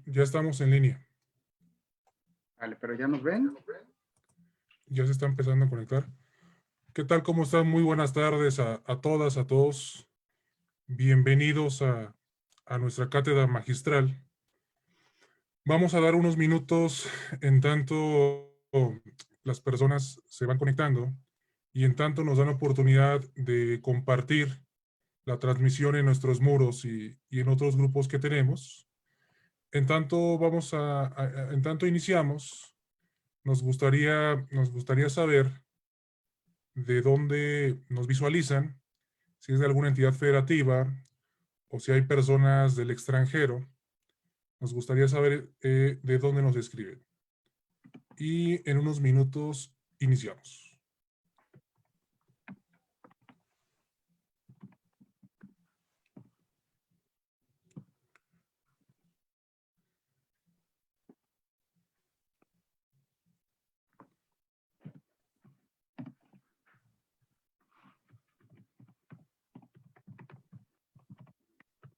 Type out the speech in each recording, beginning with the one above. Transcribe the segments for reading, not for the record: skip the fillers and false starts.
Ya estamos en línea. Vale, pero ya nos ven. Ya se está empezando a conectar. ¿Qué tal? ¿Cómo están? Muy buenas tardes a todas, a todos. Bienvenidos a nuestra cátedra magistral. Vamos a dar unos minutos en tanto las personas se van conectando y en tanto nos dan oportunidad de compartir la transmisión en nuestros muros y en otros grupos que tenemos. En tanto en tanto iniciamos, nos gustaría saber de dónde nos visualizan, si es de alguna entidad federativa o si hay personas del extranjero. Nos gustaría saber de dónde nos escriben. Y en unos minutos iniciamos.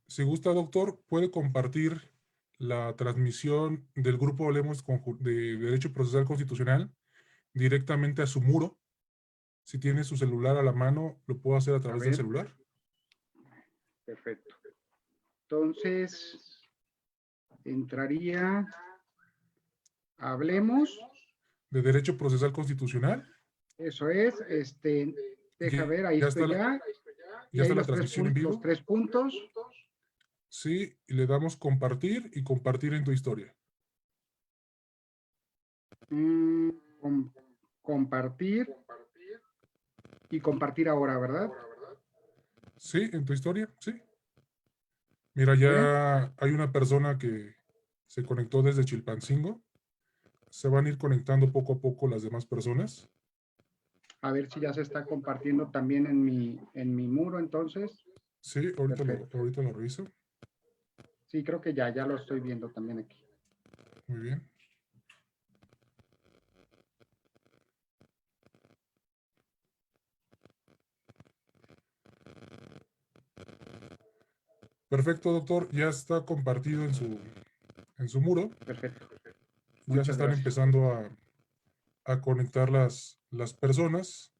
Si gusta, doctor, puede compartir la transmisión del grupo Hablemos de Derecho Procesal Constitucional directamente a su muro. Si tiene su celular a la mano, lo puedo hacer a través del celular. Perfecto. Entonces, entraría, hablemos. De Derecho Procesal Constitucional. Eso es, deja ver, ahí Ya está estoy ya. Y ya ahí está la los transmisión en vivo. los 3 puntos. Sí, y le damos compartir y compartir en tu historia. Compartir y compartir ahora, ¿verdad? Sí, en tu historia, sí. Mira, Bien. ya hay una persona que se conectó desde Chilpancingo. Se van a ir conectando poco a poco las demás personas. A ver si ya se está compartiendo también en mi muro, entonces. Sí, ahorita Perfecto. ahorita lo reviso. Sí, creo que ya lo estoy viendo también aquí. Muy bien. Perfecto, doctor. Ya está compartido en su muro. Perfecto. Ya se Muchas están gracias. empezando a conectar las personas.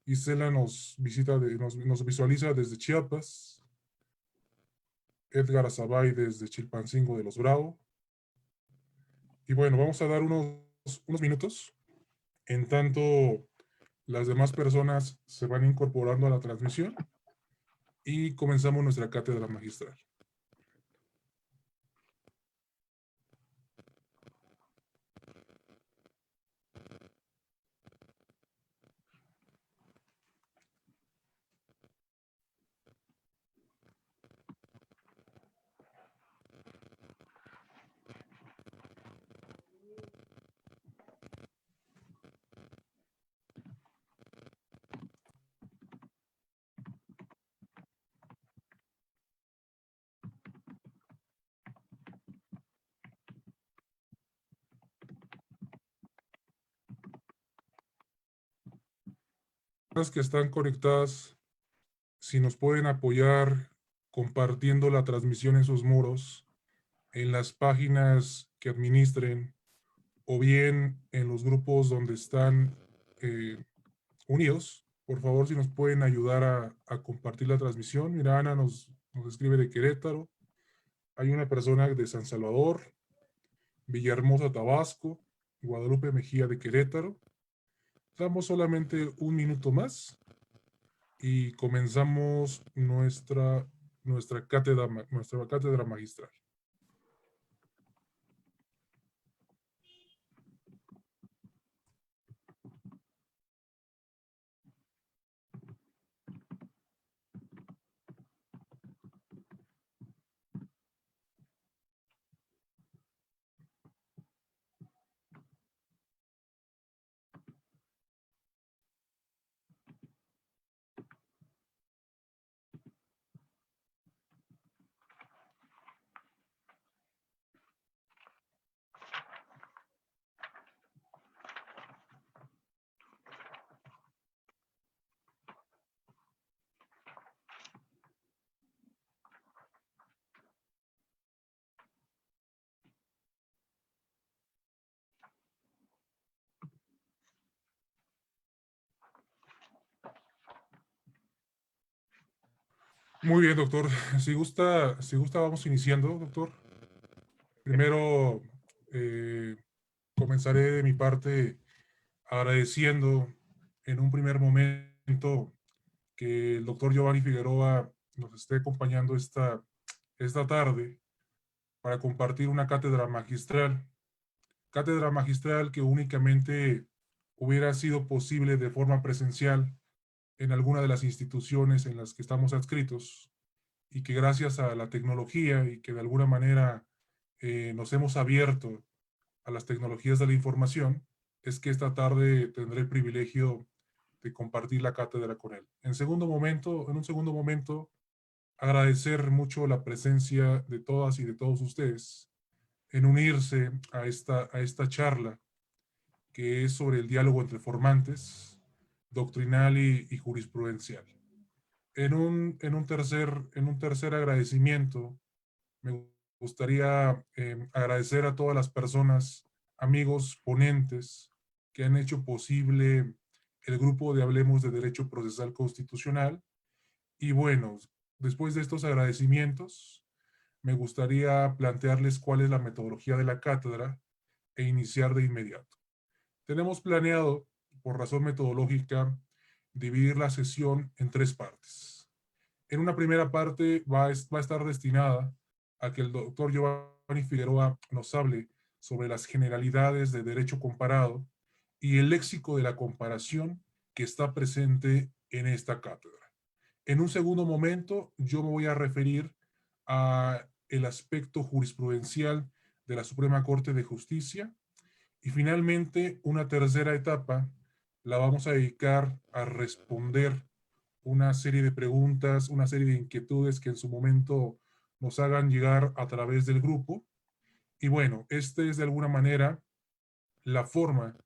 Isela nos nos visualiza desde Chiapas. Edgar Azabay desde Chilpancingo de los Bravo. Y bueno, vamos a dar unos minutos. En tanto, las demás personas se van incorporando a la transmisión y comenzamos nuestra cátedra magistral. Las que están conectadas, si nos pueden apoyar compartiendo la transmisión en sus muros, en las páginas que administren o bien en los grupos donde están unidos, por favor, si nos pueden ayudar a compartir la transmisión. Mira, Ana nos escribe de Querétaro. Hay una persona de San Salvador, Villahermosa, Tabasco, Guadalupe Mejía de Querétaro. Damos solamente un minuto más y comenzamos nuestra cátedra magistral. Muy bien, doctor. Si gusta, vamos iniciando, doctor. Primero, eh, comenzaré de mi parte agradeciendo en un primer momento que el doctor Giovanni Figueroa nos esté acompañando esta tarde para compartir una cátedra magistral que únicamente hubiera sido posible de forma presencial en alguna de las instituciones en las que estamos adscritos y que gracias a la tecnología y que de alguna manera nos hemos abierto a las tecnologías de la información, es que esta tarde tendré el privilegio de compartir la cátedra con él. En un segundo momento, agradecer mucho la presencia de todas y de todos ustedes en unirse a esta charla que es sobre el diálogo entre formantes, doctrinal y jurisprudencial. En un tercer agradecimiento, me gustaría agradecer a todas las personas, amigos, ponentes, que han hecho posible el grupo de Hablemos de Derecho Procesal Constitucional. Y bueno, después de estos agradecimientos, me gustaría plantearles cuál es la metodología de la cátedra e iniciar de inmediato. Tenemos planeado, por razón metodológica, dividir la sesión en tres partes. En una primera parte va a estar destinada a que el doctor Giovanni Figueroa nos hable sobre las generalidades de derecho comparado y el léxico de la comparación que está presente en esta cátedra. En un segundo momento, yo me voy a referir a el aspecto jurisprudencial de la Suprema Corte de Justicia y finalmente una tercera etapa la vamos a dedicar a responder una serie de preguntas, una serie de inquietudes que en su momento nos hagan llegar a través del grupo. Y bueno, este es de alguna manera la forma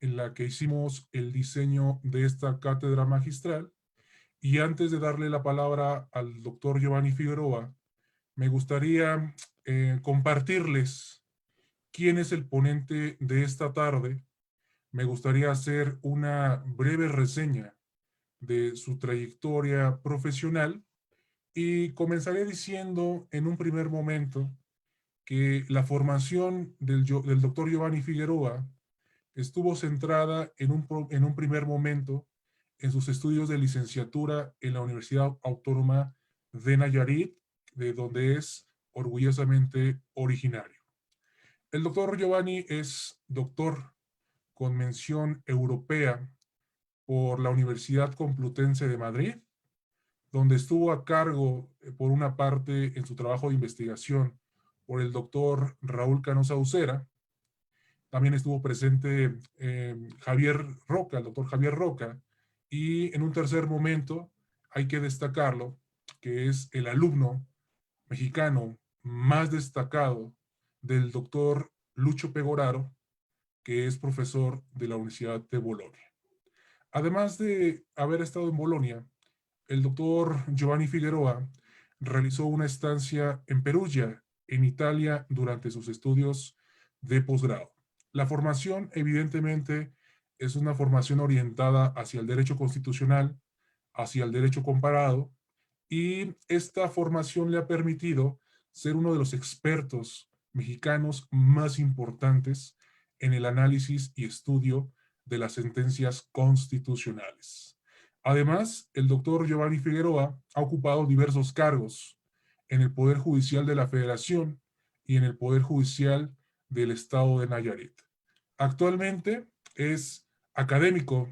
en la que hicimos el diseño de esta cátedra magistral. Y antes de darle la palabra al doctor Giovanni Figueroa, me gustaría compartirles quién es el ponente de esta tarde. Me gustaría hacer una breve reseña de su trayectoria profesional y comenzaré diciendo en un primer momento que la formación del doctor Giovanni Figueroa estuvo centrada en un primer momento en sus estudios de licenciatura en la Universidad Autónoma de Nayarit, de donde es orgullosamente originario. El doctor Giovanni es doctor con mención europea por la Universidad Complutense de Madrid, donde estuvo a cargo, por una parte, en su trabajo de investigación, por el doctor Raúl Cano Saucera. También estuvo presente Javier Roca, el doctor Javier Roca, y en un tercer momento hay que destacarlo, que es el alumno mexicano más destacado del doctor Lucho Pegoraro, que es profesor de la Universidad de Bolonia. Además de haber estado en Bolonia, el doctor Giovanni Figueroa realizó una estancia en Perugia, en Italia, durante sus estudios de posgrado. La formación, evidentemente, es una formación orientada hacia el derecho constitucional, hacia el derecho comparado, y esta formación le ha permitido ser uno de los expertos mexicanos más importantes en el análisis y estudio de las sentencias constitucionales. Además, el doctor Giovanni Figueroa ha ocupado diversos cargos en el Poder Judicial de la Federación y en el Poder Judicial del Estado de Nayarit. Actualmente es académico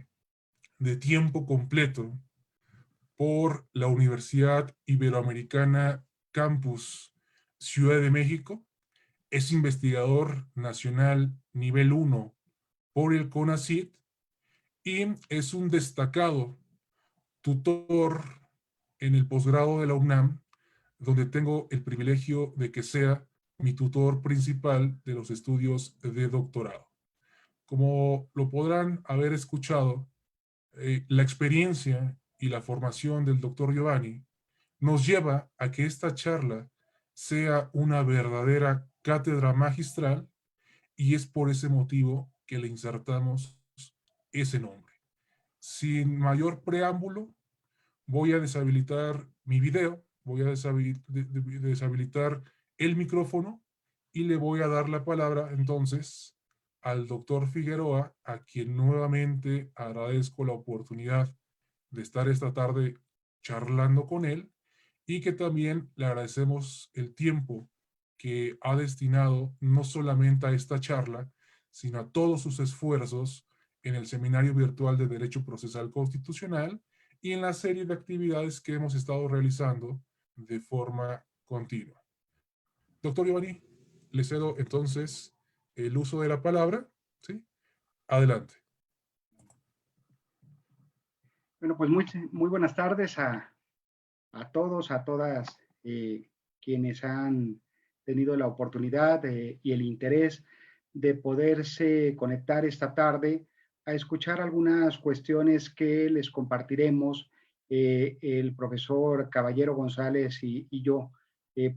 de tiempo completo por la Universidad Iberoamericana Campus Ciudad de México. Es investigador nacional nivel 1 por el CONACYT y es un destacado tutor en el posgrado de la UNAM, donde tengo el privilegio de que sea mi tutor principal de los estudios de doctorado. Como lo podrán haber escuchado, la experiencia y la formación del doctor Giovanni nos lleva a que esta charla sea una verdadera cátedra magistral y es por ese motivo que le insertamos ese nombre. Sin mayor preámbulo, voy a deshabilitar mi video, voy a deshabilitar el micrófono y le voy a dar la palabra entonces al doctor Figueroa, a quien nuevamente agradezco la oportunidad de estar esta tarde charlando con él y que también le agradecemos el tiempo que ha destinado no solamente a esta charla, sino a todos sus esfuerzos en el Seminario Virtual de Derecho Procesal Constitucional y en la serie de actividades que hemos estado realizando de forma continua. Doctor Giovanni, le cedo entonces el uso de la palabra. ¿Sí? Adelante. Bueno, pues muy buenas tardes a todos, a todas quienes han tenido la oportunidad y el interés de poderse conectar esta tarde a escuchar algunas cuestiones que les compartiremos el profesor Caballero González y yo.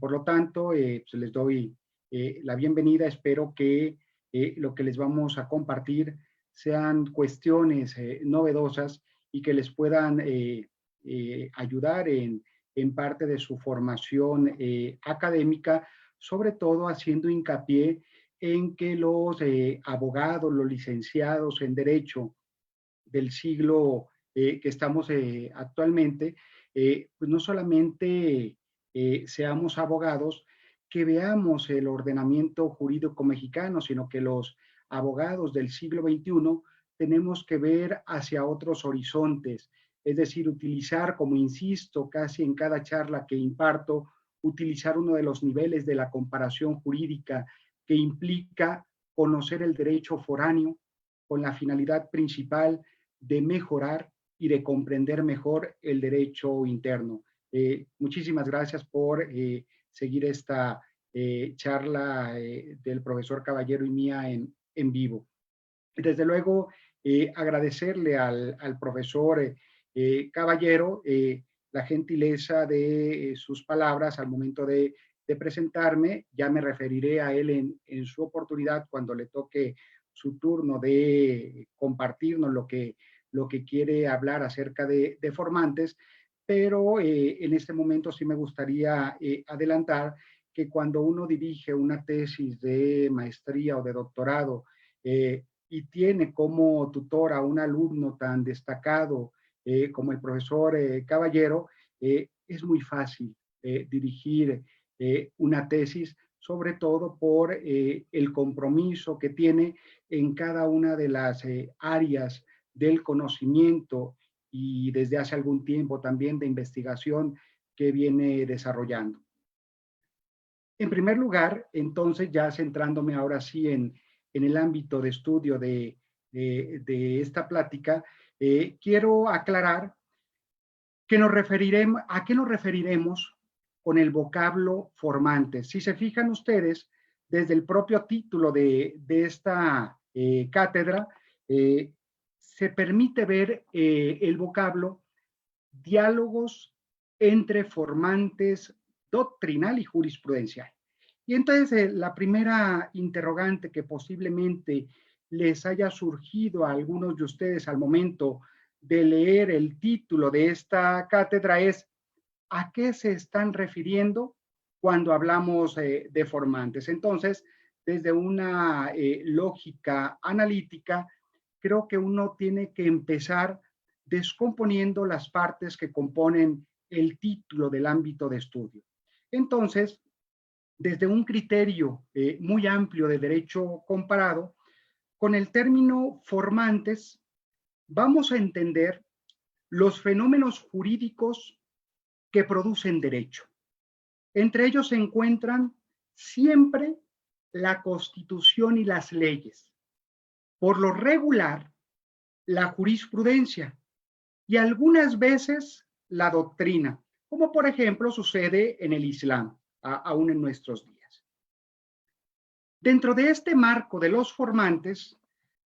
Por lo tanto, pues les doy la bienvenida. Espero que lo que les vamos a compartir sean cuestiones novedosas y que les puedan ayudar en parte de su formación académica, sobre todo haciendo hincapié en que los abogados, los licenciados en Derecho del siglo que estamos actualmente, pues no solamente seamos abogados, que veamos el ordenamiento jurídico mexicano, sino que los abogados del siglo XXI tenemos que ver hacia otros horizontes, es decir, utilizar, como insisto, casi en cada charla que imparto, utilizar uno de los niveles de la comparación jurídica que implica conocer el derecho foráneo con la finalidad principal de mejorar y de comprender mejor el derecho interno. Muchísimas gracias por seguir esta charla del profesor Caballero y mía en vivo. Desde luego, agradecerle al profesor Caballero la gentileza de sus palabras al momento de presentarme. Ya me referiré a él en su oportunidad cuando le toque su turno de compartirnos lo que quiere hablar acerca de formantes, pero en este momento sí me gustaría adelantar que cuando uno dirige una tesis de maestría o de doctorado y tiene como tutor a un alumno tan destacado como el profesor Caballero, es muy fácil dirigir una tesis, sobre todo por el compromiso que tiene en cada una de las áreas del conocimiento y desde hace algún tiempo también de investigación que viene desarrollando. En primer lugar, entonces, ya centrándome ahora sí en el ámbito de estudio de esta plática, quiero aclarar que a qué nos referiremos con el vocablo formantes. Si se fijan ustedes, desde el propio título de esta cátedra, se permite ver el vocablo diálogos entre formantes doctrinal y jurisprudencial. Y entonces la primera interrogante que posiblemente les haya surgido a algunos de ustedes al momento de leer el título de esta cátedra es: ¿a qué se están refiriendo cuando hablamos de formantes? Entonces, desde una lógica analítica, creo que uno tiene que empezar descomponiendo las partes que componen el título del ámbito de estudio. Entonces, desde un criterio muy amplio de derecho comparado, con el término formantes vamos a entender los fenómenos jurídicos que producen derecho. Entre ellos se encuentran siempre la Constitución y las leyes. Por lo regular, la jurisprudencia y algunas veces la doctrina, como por ejemplo sucede en el Islam, aún en nuestros días. Dentro de este marco de los formantes,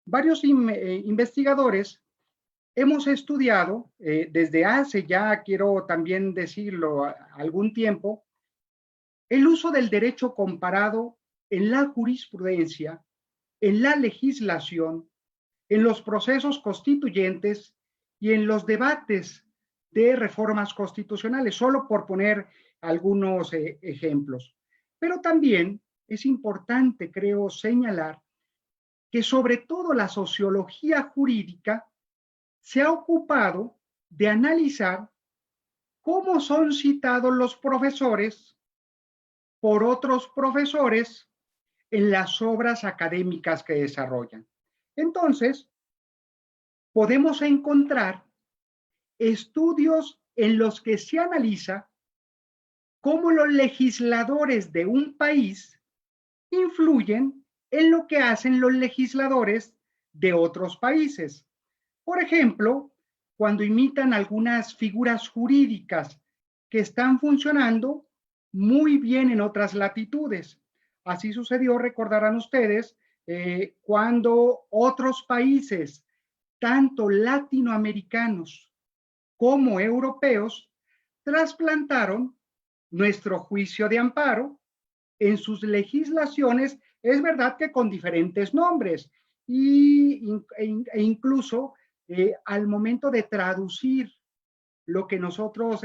varios investigadores hemos estudiado desde hace ya, quiero también decirlo, algún tiempo, el uso del derecho comparado en la jurisprudencia, en la legislación, en los procesos constituyentes y en los debates de reformas constitucionales, solo por poner algunos ejemplos. Pero también es importante, creo, señalar que sobre todo la sociología jurídica se ha ocupado de analizar cómo son citados los profesores por otros profesores en las obras académicas que desarrollan. Entonces, podemos encontrar estudios en los que se analiza cómo los legisladores de un país influyen en lo que hacen los legisladores de otros países. Por ejemplo, cuando imitan algunas figuras jurídicas que están funcionando muy bien en otras latitudes. Así sucedió, recordarán ustedes, cuando otros países, tanto latinoamericanos como europeos, trasplantaron nuestro juicio de amparo en sus legislaciones, es verdad que con diferentes nombres, e incluso al momento de traducir lo que nosotros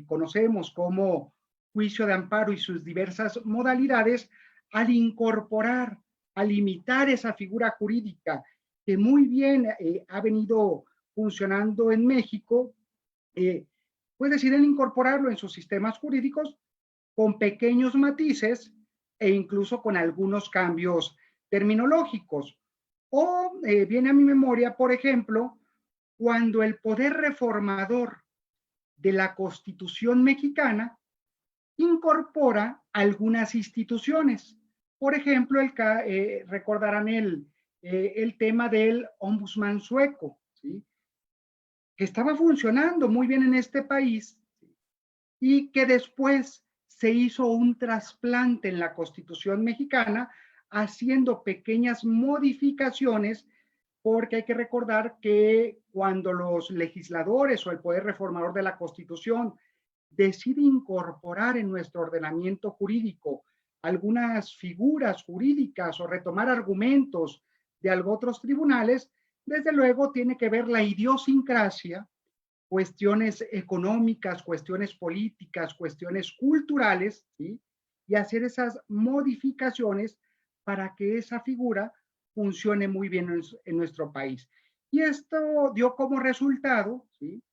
conocemos como juicio de amparo y sus diversas modalidades, al incorporar, al limitar esa figura jurídica que muy bien ha venido funcionando en México, pues deciden incorporarlo en sus sistemas jurídicos con pequeños matices e incluso con algunos cambios terminológicos. O viene a mi memoria, por ejemplo, cuando el poder reformador de la Constitución mexicana incorpora algunas instituciones. Por ejemplo, recordarán el tema del ombudsman sueco, ¿sí? Que estaba funcionando muy bien en este país y que después se hizo un trasplante en la Constitución mexicana, haciendo pequeñas modificaciones, porque hay que recordar que cuando los legisladores o el poder reformador de la Constitución decide incorporar en nuestro ordenamiento jurídico algunas figuras jurídicas o retomar argumentos de otros tribunales, desde luego tiene que ver la idiosincrasia, cuestiones económicas, cuestiones políticas, cuestiones culturales, ¿sí? Y hacer esas modificaciones para que esa figura funcione muy bien en nuestro país. Y esto dio como resultado, ¿sí?,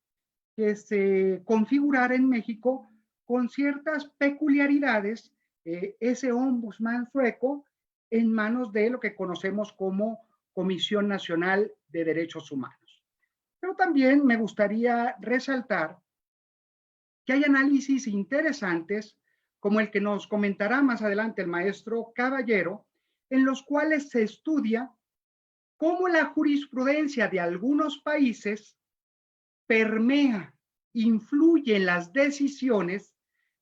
que se configurara en México con ciertas peculiaridades ese ombudsman sueco en manos de lo que conocemos como Comisión Nacional de Derechos Humanos. Pero también me gustaría resaltar que hay análisis interesantes, como el que nos comentará más adelante el maestro Caballero, en los cuales se estudia cómo la jurisprudencia de algunos países permea, influye en las decisiones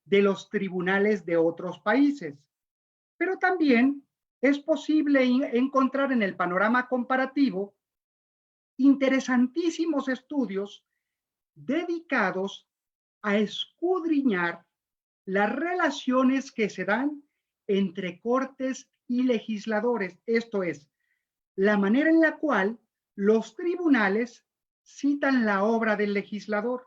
de los tribunales de otros países. Pero también es posible encontrar en el panorama comparativo interesantísimos estudios dedicados a escudriñar las relaciones que se dan entre cortes y legisladores, esto es, la manera en la cual los tribunales citan la obra del legislador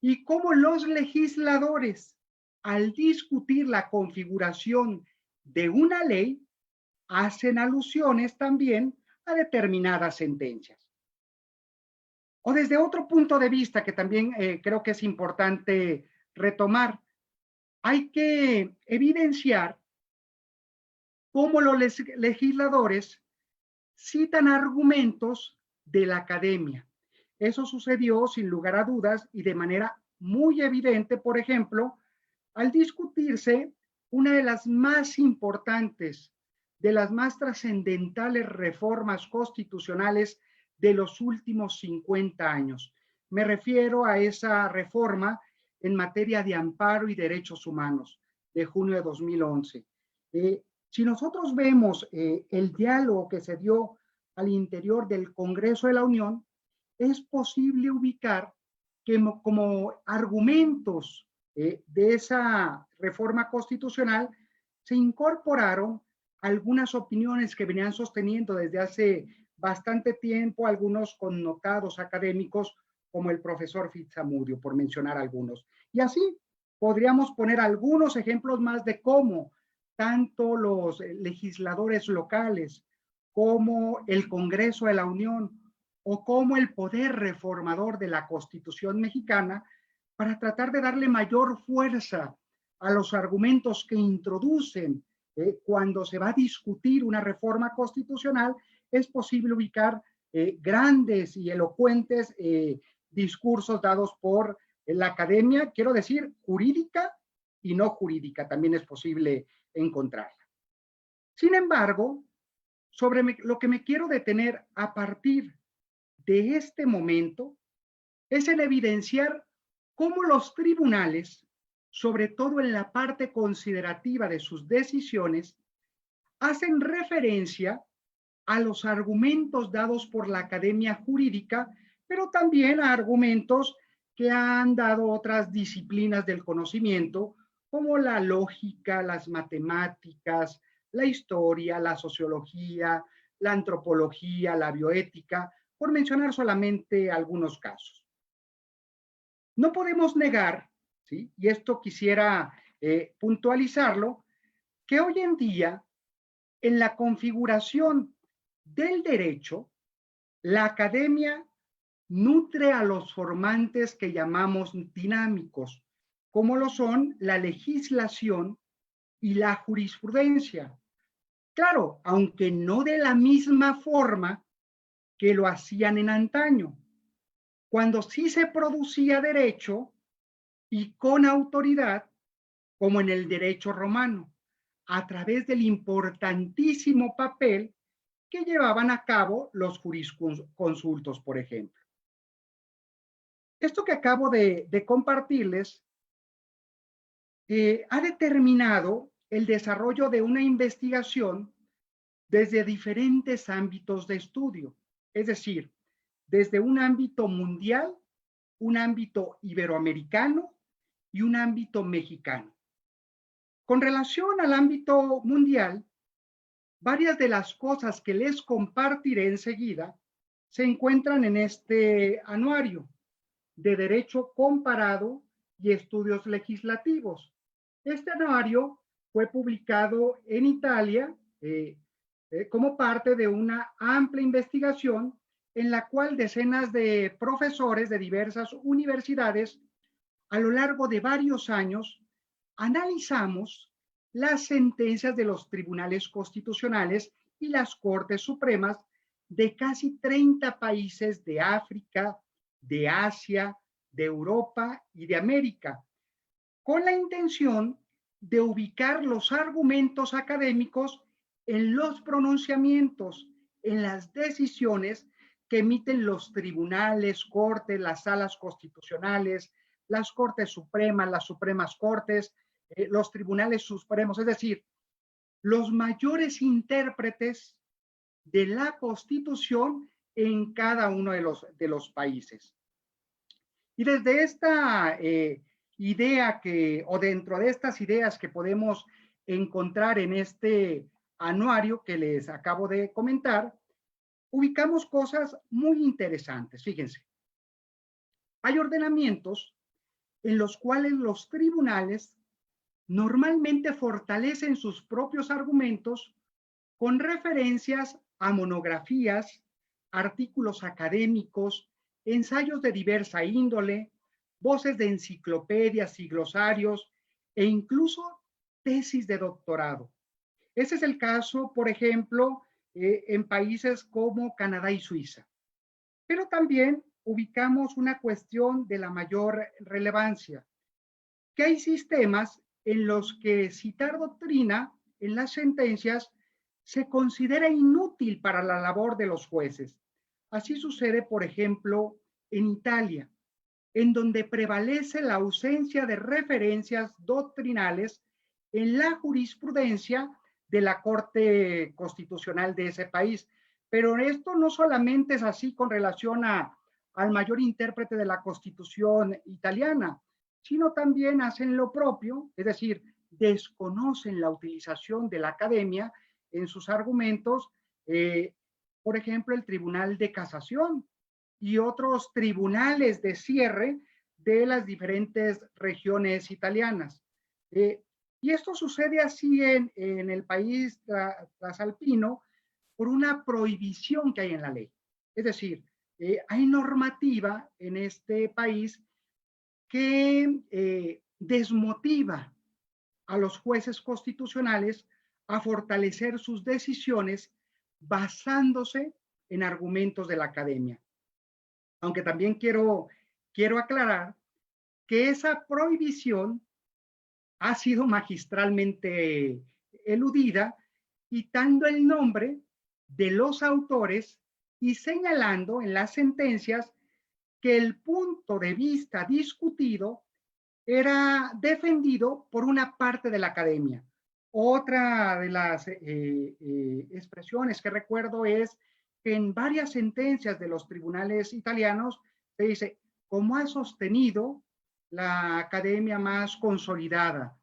y cómo los legisladores, al discutir la configuración de una ley, hacen alusiones también a determinadas sentencias. O desde otro punto de vista que también creo que es importante retomar, hay que evidenciar cómo los legisladores citan argumentos de la academia. Eso sucedió sin lugar a dudas y de manera muy evidente, por ejemplo, al discutirse una de las más importantes, de las más trascendentales reformas constitucionales de los últimos 50 años. Me refiero a esa reforma en materia de amparo y derechos humanos de junio de 2011. Si nosotros vemos el diálogo que se dio al interior del Congreso de la Unión, es posible ubicar que como argumentos de esa reforma constitucional se incorporaron algunas opiniones que venían sosteniendo desde hace bastante tiempo algunos connotados académicos como el profesor Fitzamauriu, por mencionar algunos. Y así podríamos poner algunos ejemplos más de cómo tanto los legisladores locales como el Congreso de la Unión o como el poder reformador de la Constitución mexicana, para tratar de darle mayor fuerza a los argumentos que introducen cuando se va a discutir una reforma constitucional, es posible ubicar grandes y elocuentes discursos dados por la academia, quiero decir, jurídica y no jurídica, también es posible encontrarla. Sin embargo, sobre lo que me quiero detener a partir de este momento es en evidenciar cómo los tribunales, sobre todo en la parte considerativa de sus decisiones, hacen referencia a los argumentos dados por la academia jurídica, pero también a argumentos que han dado otras disciplinas del conocimiento, como la lógica, las matemáticas, la historia, la sociología, la antropología, la bioética, por mencionar solamente algunos casos. No podemos negar, ¿sí? Y esto quisiera puntualizarlo, que hoy en día, en la configuración del derecho, la academia nutre a los formantes que llamamos dinámicos, como lo son la legislación y la jurisprudencia. Claro, aunque no de la misma forma que lo hacían en antaño, cuando sí se producía derecho y con autoridad, como en el derecho romano, a través del importantísimo papel que llevaban a cabo los jurisconsultos, por ejemplo. Esto que acabo de compartirles ha determinado el desarrollo de una investigación desde diferentes ámbitos de estudio, es decir, desde un ámbito mundial, un ámbito iberoamericano y un ámbito mexicano. Con relación al ámbito mundial, varias de las cosas que les compartiré enseguida se encuentran en este anuario de Derecho Comparado y Estudios Legislativos. Este anuario fue publicado en Italia como parte de una amplia investigación en la cual decenas de profesores de diversas universidades a lo largo de varios años analizamos las sentencias de los tribunales constitucionales y las Cortes Supremas de casi 30 países de África, de Asia, de Europa y de América, con la intención de ubicar los argumentos académicos en los pronunciamientos, en las decisiones que emiten los tribunales, cortes, las salas constitucionales, las Cortes Supremas, las Supremas Cortes, los tribunales supremos, es decir, los mayores intérpretes de la Constitución en cada uno de los países. Y desde esta idea o dentro de estas ideas que podemos encontrar en este anuario que les acabo de comentar, ubicamos cosas muy interesantes. Fíjense, hay ordenamientos en los cuales los tribunales normalmente fortalecen sus propios argumentos con referencias a monografías, artículos académicos, ensayos de diversa índole, voces de enciclopedias y glosarios e incluso tesis de doctorado. Ese es el caso, por ejemplo, en países como Canadá y Suiza. Pero también ubicamos una cuestión de la mayor relevancia, que hay sistemas en los que citar doctrina en las sentencias se considera inútil para la labor de los jueces. Así sucede, por ejemplo, en Italia, en donde prevalece la ausencia de referencias doctrinales en la jurisprudencia de la Corte Constitucional de ese país. Pero esto no solamente es así con relación al mayor intérprete de la Constitución italiana, sino también hacen lo propio, es decir, desconocen la utilización de la academia en sus argumentos, por ejemplo, el Tribunal de Casación, y otros tribunales de cierre de las diferentes regiones italianas. Y esto sucede así en el país trasalpino por una prohibición que hay en la ley. Es decir, hay normativa en este país que desmotiva a los jueces constitucionales a fortalecer sus decisiones basándose en argumentos de la academia. Aunque también quiero aclarar que esa prohibición ha sido magistralmente eludida, quitando el nombre de los autores y señalando en las sentencias que el punto de vista discutido era defendido por una parte de la academia. Otra de las expresiones que recuerdo es que en varias sentencias de los tribunales italianos se dice, como ha sostenido la academia más consolidada,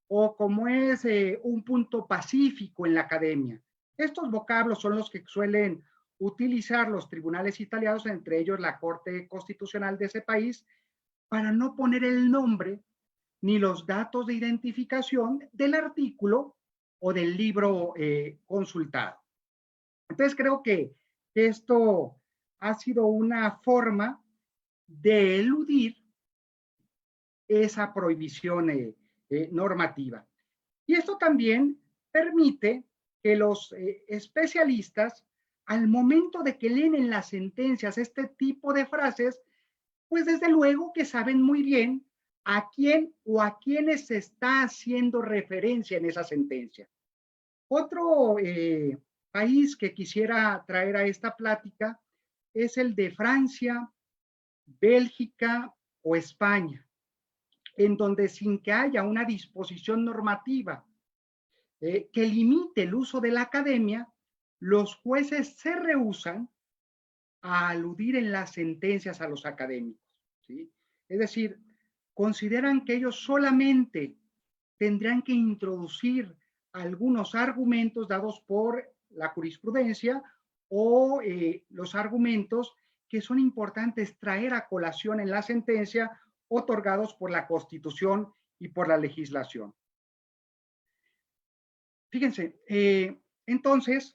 o como es un punto pacífico en la academia. Estos vocablos son los que suelen utilizar los tribunales italianos, entre ellos la Corte Constitucional de ese país, para no poner el nombre ni los datos de identificación del artículo o del libro consultado. Entonces creo que esto ha sido una forma de eludir esa prohibición normativa. Y esto también permite que los especialistas, al momento de que leen en las sentencias este tipo de frases, pues desde luego que saben muy bien a quién o a quiénes se está haciendo referencia en esa sentencia. Otro país que quisiera traer a esta plática es el de Francia, Bélgica o España, en donde sin que haya una disposición normativa que limite el uso de la academia, los jueces se rehúsan a aludir en las sentencias a los académicos, ¿sí? Es decir, consideran que ellos solamente tendrán que introducir algunos argumentos dados por la jurisprudencia o los argumentos que son importantes traer a colación en la sentencia otorgados por la Constitución y por la legislación. Fíjense, entonces,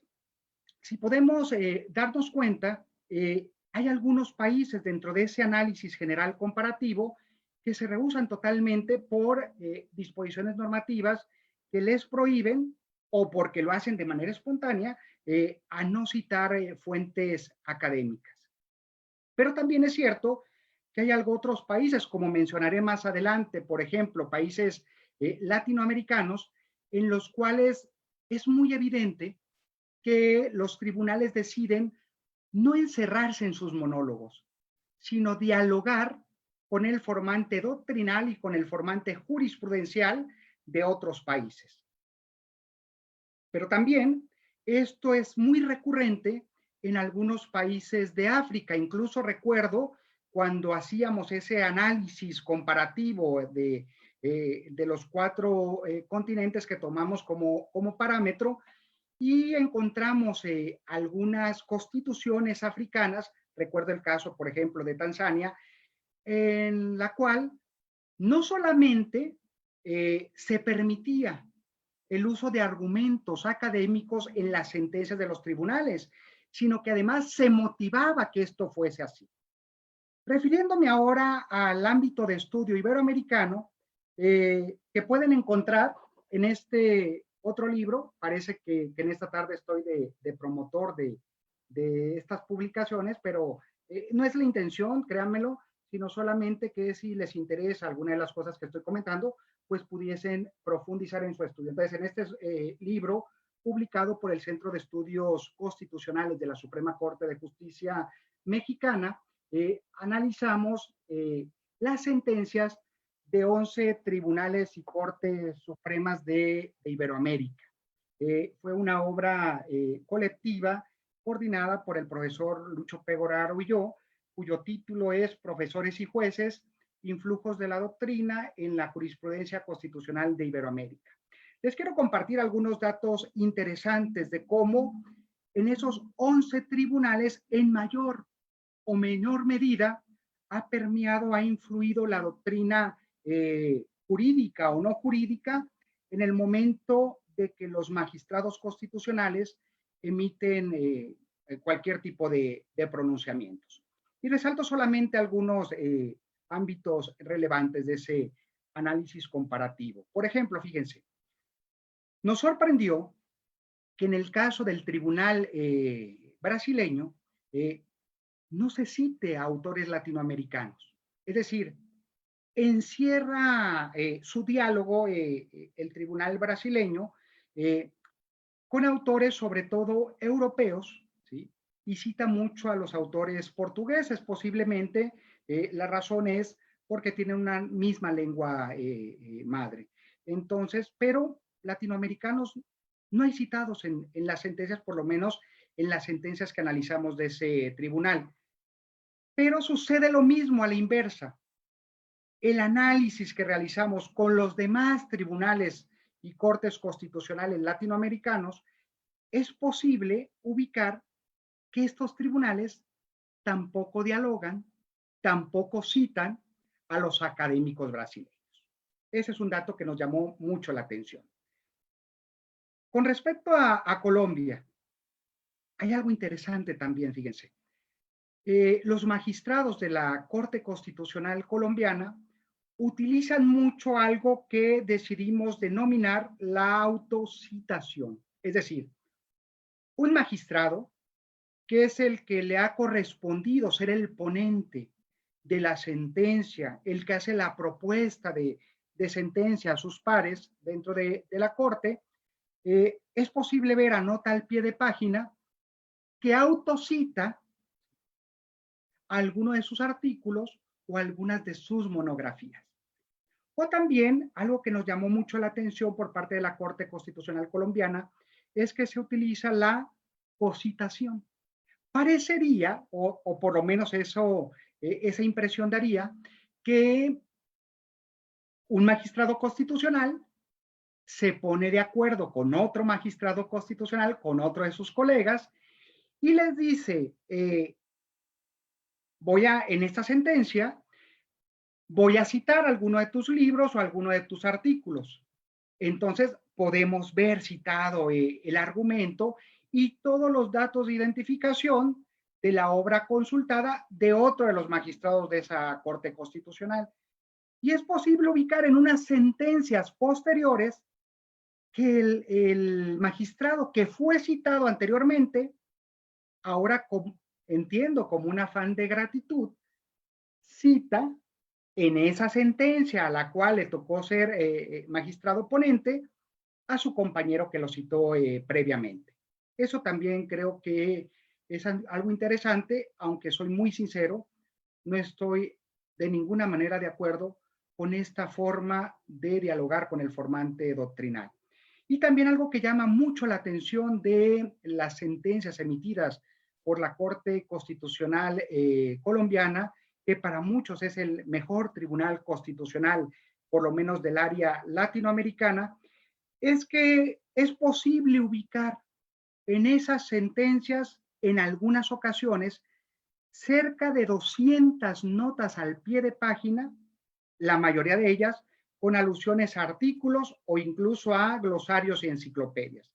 si podemos darnos cuenta, hay algunos países dentro de ese análisis general comparativo que se rehúsan totalmente por disposiciones normativas que les prohíben o porque lo hacen de manera espontánea a no citar fuentes académicas. Pero también es cierto que hay algo otros países, como mencionaré más adelante, por ejemplo, países latinoamericanos, en los cuales es muy evidente que los tribunales deciden no encerrarse en sus monólogos, sino dialogar con el formante doctrinal y con el formante jurisprudencial de otros países. Pero también esto es muy recurrente en algunos países de África. Incluso recuerdo cuando hacíamos ese análisis comparativo de los 4 continentes que tomamos como parámetro, y encontramos algunas constituciones africanas, recuerdo el caso, por ejemplo, de Tanzania, en la cual no solamente se permitía el uso de argumentos académicos en las sentencias de los tribunales, sino que además se motivaba que esto fuese así. Refiriéndome ahora al ámbito de estudio iberoamericano, que pueden encontrar en este otro libro, parece que en esta tarde estoy de promotor de estas publicaciones, pero no es la intención, créanmelo, sino solamente que si les interesa alguna de las cosas que estoy comentando, pues pudiesen profundizar en su estudio. Entonces, en este libro, publicado por el Centro de Estudios Constitucionales de la Suprema Corte de Justicia Mexicana, analizamos las sentencias de 11 tribunales y cortes supremas de Iberoamérica. Fue una obra colectiva coordinada por el profesor Lucho Pegoraro y yo, cuyo título es Profesores y Jueces, influjos de la doctrina en la jurisprudencia constitucional de Iberoamérica. Les quiero compartir algunos datos interesantes de cómo en esos 11 tribunales, en mayor o menor medida ha permeado, ha influido la doctrina jurídica o no jurídica en el momento de que los magistrados constitucionales emiten cualquier tipo de pronunciamientos. Y resalto solamente algunos ámbitos relevantes de ese análisis comparativo. Por ejemplo, fíjense, nos sorprendió que en el caso del tribunal brasileño no se cite a autores latinoamericanos. Es decir, encierra su diálogo el tribunal brasileño con autores sobre todo europeos, ¿sí? Y cita mucho a los autores portugueses, posiblemente la razón es porque tienen una misma lengua madre. Entonces, pero latinoamericanos no hay citados en las sentencias, por lo menos en las sentencias que analizamos de ese tribunal. Pero sucede lo mismo a la inversa. El análisis que realizamos con los demás tribunales y cortes constitucionales latinoamericanos, es posible ubicar que estos tribunales tampoco dialogan, tampoco citan a los académicos brasileños. Ese es un dato que nos llamó mucho la atención. Con respecto a Colombia, hay algo interesante también, fíjense. Los magistrados de la Corte Constitucional colombiana utilizan mucho algo que decidimos denominar la autocitación. Es decir, un magistrado que es el que le ha correspondido ser el ponente de la sentencia, el que hace la propuesta de sentencia a sus pares dentro de la Corte, es posible ver a nota al pie de página que autocita alguno de sus artículos o algunas de sus monografías. O también, algo que nos llamó mucho la atención por parte de la Corte Constitucional colombiana, es que se utiliza la cositación. Parecería, o por lo menos eso, esa impresión daría, que un magistrado constitucional se pone de acuerdo con otro magistrado constitucional, con otro de sus colegas, y les dice, en esta sentencia, voy a citar alguno de tus libros o alguno de tus artículos. Entonces, podemos ver citado el argumento y todos los datos de identificación de la obra consultada de otro de los magistrados de esa Corte Constitucional. Y es posible ubicar en unas sentencias posteriores que el magistrado que fue citado anteriormente, ahora entiendo como un afán de gratitud, cita en esa sentencia a la cual le tocó ser magistrado ponente a su compañero que lo citó previamente. Eso también creo que es algo interesante, aunque soy muy sincero, no estoy de ninguna manera de acuerdo con esta forma de dialogar con el formante doctrinal. Y también algo que llama mucho la atención de las sentencias emitidas por la Corte Constitucional colombiana, que para muchos es el mejor tribunal constitucional, por lo menos del área latinoamericana, es que es posible ubicar en esas sentencias, en algunas ocasiones, cerca de 200 notas al pie de página, la mayoría de ellas con alusiones a artículos o incluso a glosarios y enciclopedias.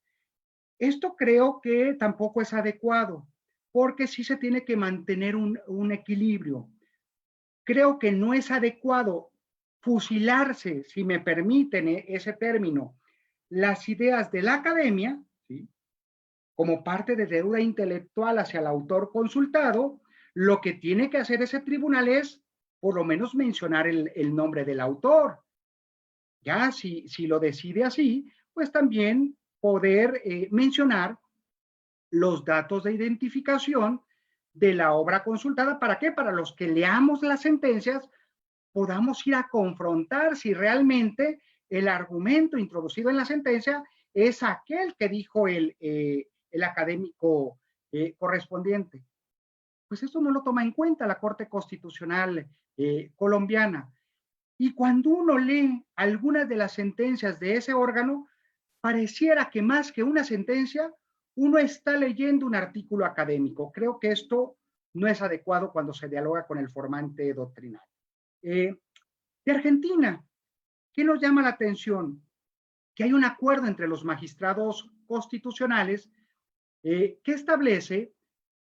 Esto creo que tampoco es adecuado, porque sí se tiene que mantener un equilibrio. Creo que no es adecuado fusilarse, si me permiten ese término, las ideas de la academia, ¿sí?, como parte de deuda intelectual hacia el autor consultado. Lo que tiene que hacer ese tribunal es por lo menos mencionar el nombre del autor. Ya si lo decide así, pues también poder mencionar los datos de identificación de la obra consultada. ¿Para qué? Para los que leamos las sentencias podamos ir a confrontar si realmente el argumento introducido en la sentencia es aquel que dijo el académico correspondiente. Pues esto no lo toma en cuenta la Corte Constitucional colombiana. Y cuando uno lee algunas de las sentencias de ese órgano, pareciera que más que una sentencia, uno está leyendo un artículo académico. Creo que esto no es adecuado cuando se dialoga con el formante doctrinal. De Argentina, ¿qué nos llama la atención? Que hay un acuerdo entre los magistrados constitucionales que establece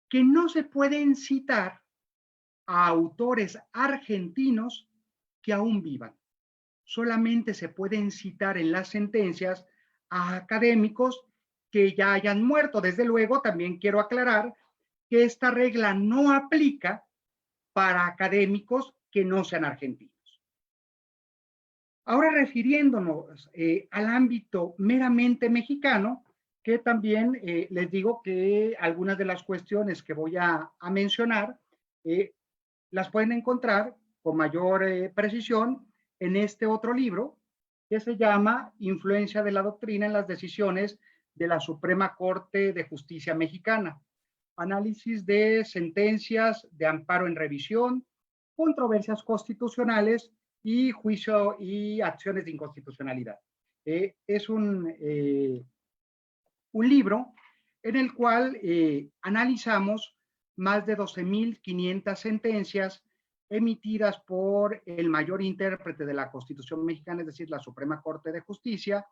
que no se pueden citar a autores argentinos que aún vivan. Solamente se pueden citar en las sentencias a académicos que ya hayan muerto. Desde luego, también quiero aclarar que esta regla no aplica para académicos que no sean argentinos. Ahora refiriéndonos al ámbito meramente mexicano, que también les digo que algunas de las cuestiones que voy a mencionar las pueden encontrar con mayor precisión en este otro libro que se llama Influencia de la doctrina en las decisiones de la Suprema Corte de Justicia Mexicana. Análisis de sentencias de amparo en revisión, controversias constitucionales y juicio y acciones de inconstitucionalidad. Es un libro en el cual analizamos más de 12.500 sentencias emitidas por el mayor intérprete de la Constitución mexicana, es decir, la Suprema Corte de Justicia,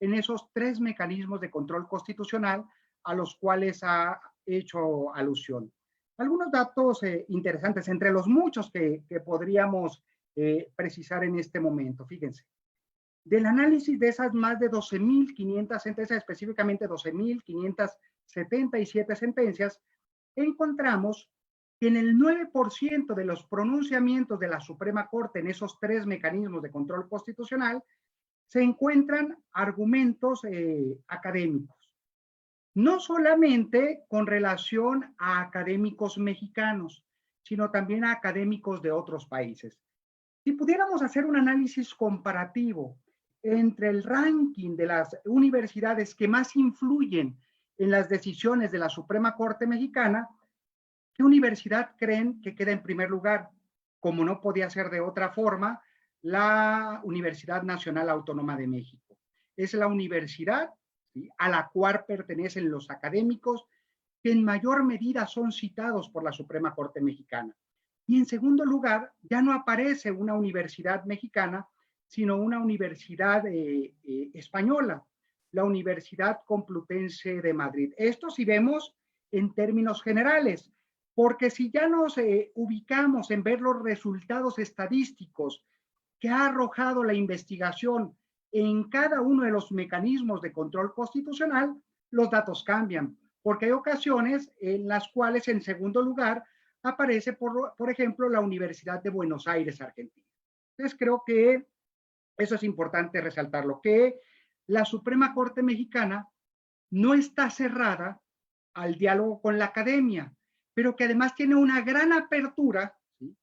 en esos 3 mecanismos de control constitucional a los cuales ha hecho alusión. Algunos datos interesantes, entre los muchos que podríamos precisar en este momento. Fíjense, del análisis de esas más de 12.500 sentencias, específicamente 12.577 sentencias, encontramos que en el 9% de los pronunciamientos de la Suprema Corte en esos 3 mecanismos de control constitucional se encuentran argumentos académicos. No solamente con relación a académicos mexicanos, sino también a académicos de otros países. Si pudiéramos hacer un análisis comparativo entre el ranking de las universidades que más influyen en las decisiones de la Suprema Corte Mexicana, ¿qué universidad creen que queda en primer lugar? Como no podía ser de otra forma, la Universidad Nacional Autónoma de México. Es la universidad, ¿sí?, a la cual pertenecen los académicos que en mayor medida son citados por la Suprema Corte Mexicana. Y en segundo lugar, ya no aparece una universidad mexicana, sino una universidad española, la Universidad Complutense de Madrid. Esto si vemos en términos generales, porque si ya nos ubicamos en ver los resultados estadísticos que ha arrojado la investigación en cada uno de los mecanismos de control constitucional, los datos cambian, porque hay ocasiones en las cuales en segundo lugar aparece, por ejemplo, la Universidad de Buenos Aires, Argentina. Entonces creo que eso es importante resaltarlo, que la Suprema Corte Mexicana no está cerrada al diálogo con la academia, pero que además tiene una gran apertura, ¿sí?,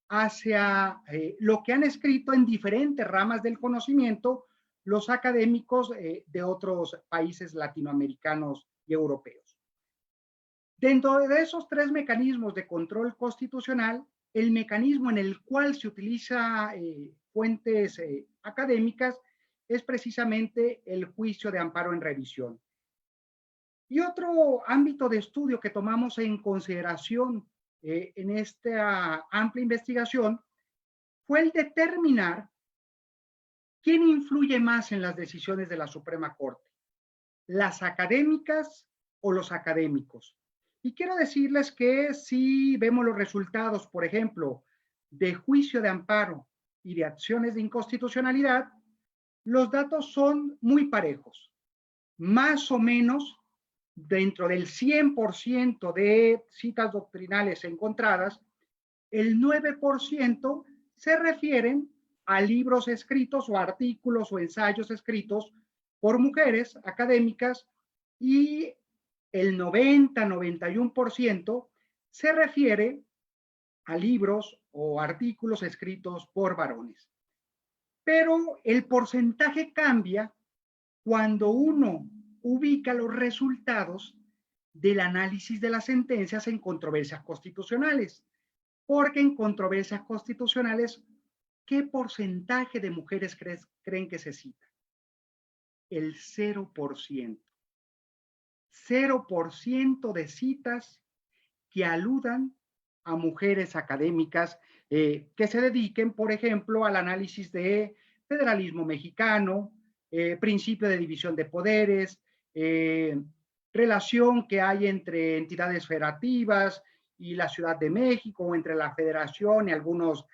hacia lo que han escrito en diferentes ramas del conocimiento los académicos de otros países latinoamericanos y europeos. Dentro de esos 3 mecanismos de control constitucional, el mecanismo en el cual se utiliza fuentes académicas es precisamente el juicio de amparo en revisión. Y otro ámbito de estudio que tomamos en consideración en esta amplia investigación fue el determinar quién influye más en las decisiones de la Suprema Corte, las académicas o los académicos. Y quiero decirles que si vemos los resultados, por ejemplo, de juicio de amparo y de acciones de inconstitucionalidad, los datos son muy parejos. Más o menos dentro del 100% de citas doctrinales encontradas, el 9% se refieren a libros escritos o artículos o ensayos escritos por mujeres académicas y el 90-91% se refiere a libros o artículos escritos por varones. Pero el porcentaje cambia cuando uno ubica los resultados del análisis de las sentencias en controversias constitucionales. Porque en controversias constitucionales, ¿qué porcentaje de mujeres creen que se cita? El 0%. 0% de citas que aludan a mujeres académicas que se dediquen, por ejemplo, al análisis de federalismo mexicano, principio de división de poderes, relación que hay entre entidades federativas y la Ciudad de México, o entre la Federación y algunos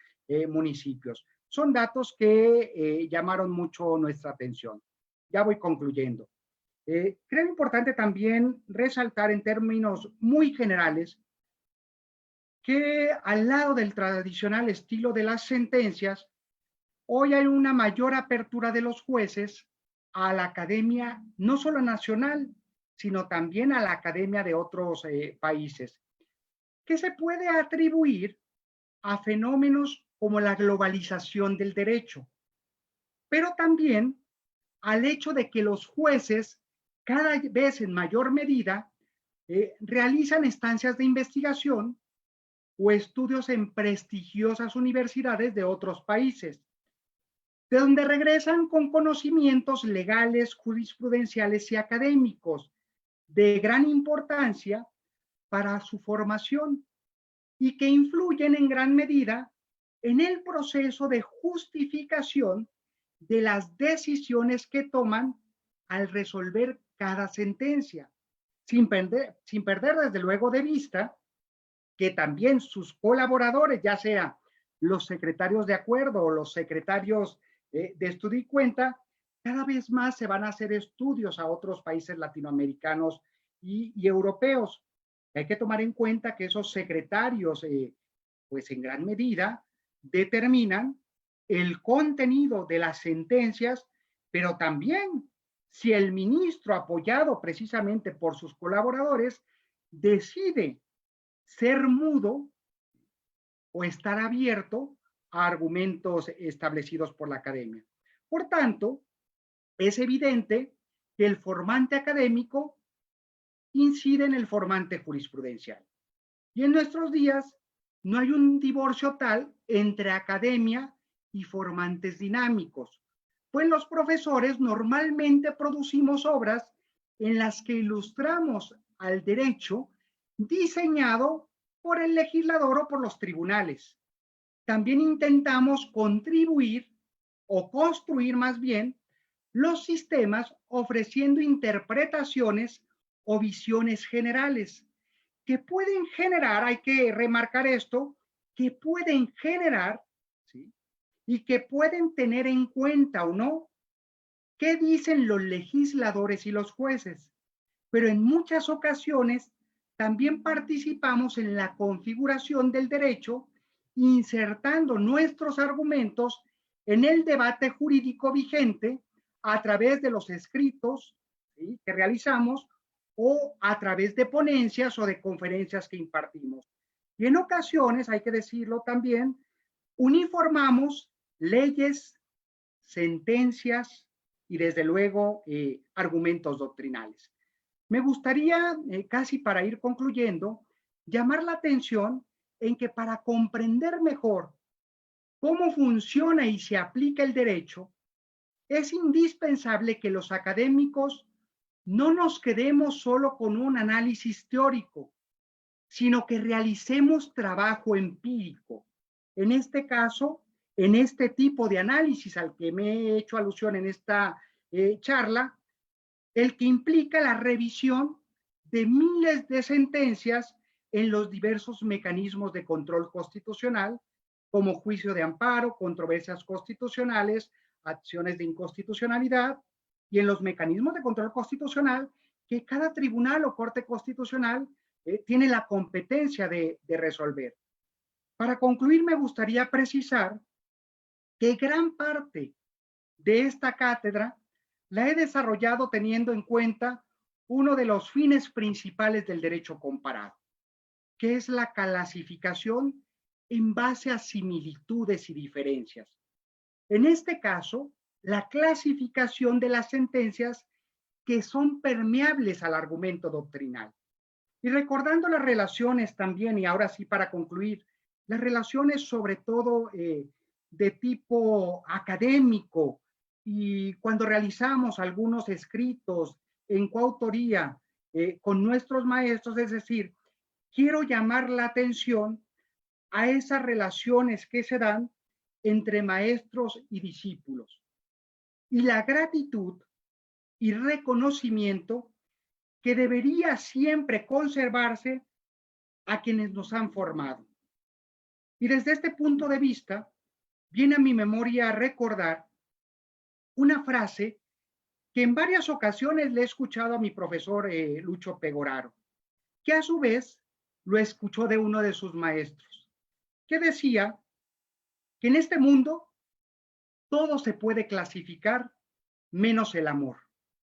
municipios. Son datos que llamaron mucho nuestra atención. Ya voy concluyendo. Creo importante también resaltar en términos muy generales que al lado del tradicional estilo de las sentencias, hoy hay una mayor apertura de los jueces a la academia, no solo nacional, sino también a la academia de otros países, que se puede atribuir a fenómenos como la globalización del derecho, pero también al hecho de que los jueces cada vez en mayor medida realizan estancias de investigación o estudios en prestigiosas universidades de otros países, de donde regresan con conocimientos legales, jurisprudenciales y académicos de gran importancia para su formación y que influyen en gran medida en el proceso de justificación de las decisiones que toman al resolver cada sentencia, sin perder desde luego de vista que también sus colaboradores, ya sea los secretarios de acuerdo o los secretarios de estudio y cuenta, cada vez más se van a hacer estudios a otros países latinoamericanos y europeos. Hay que tomar en cuenta que esos secretarios, pues en gran medida, determinan el contenido de las sentencias, pero también si el ministro, apoyado precisamente por sus colaboradores, decide ser mudo o estar abierto a argumentos establecidos por la academia. Por tanto, es evidente que el formante académico incide en el formante jurisprudencial. Y en nuestros días no hay un divorcio tal entre academia y formantes dinámicos, pues los profesores normalmente producimos obras en las que ilustramos al derecho diseñado por el legislador o por los tribunales. También intentamos contribuir o construir más bien los sistemas ofreciendo interpretaciones o visiones generales que pueden generar, hay que remarcar esto, que pueden generar, ¿sí? Y que pueden tener en cuenta o no qué dicen los legisladores y los jueces. Pero en muchas ocasiones también participamos en la configuración del derecho, insertando nuestros argumentos en el debate jurídico vigente a través de los escritos, ¿sí?, que realizamos o a través de ponencias o de conferencias que impartimos. Y en ocasiones, hay que decirlo también, uniformamos leyes, sentencias y desde luego argumentos doctrinales. Me gustaría, casi para ir concluyendo, llamar la atención en que para comprender mejor cómo funciona y se aplica el derecho, es indispensable que los académicos no nos quedemos solo con un análisis teórico, sino que realicemos trabajo empírico. En este caso, en este tipo de análisis al que me he hecho alusión en esta charla, el que implica la revisión de miles de sentencias en los diversos mecanismos de control constitucional, como juicio de amparo, controversias constitucionales, acciones de inconstitucionalidad, y en los mecanismos de control constitucional que cada tribunal o corte constitucional tiene la competencia de resolver. Para concluir, me gustaría precisar que gran parte de esta cátedra la he desarrollado teniendo en cuenta uno de los fines principales del derecho comparado, que es la clasificación en base a similitudes y diferencias. En este caso, la clasificación de las sentencias que son permeables al argumento doctrinal. Y recordando las relaciones también, y ahora sí para concluir, las relaciones sobre todo de tipo académico, y cuando realizamos algunos escritos en coautoría con nuestros maestros, es decir, quiero llamar la atención a esas relaciones que se dan entre maestros y discípulos, y la gratitud y reconocimiento que debería siempre conservarse a quienes nos han formado. Y desde este punto de vista, viene a mi memoria recordar una frase que en varias ocasiones le he escuchado a mi profesor Lucho Pegoraro, que a su vez lo escuchó de uno de sus maestros, que decía que en este mundo todo se puede clasificar menos el amor,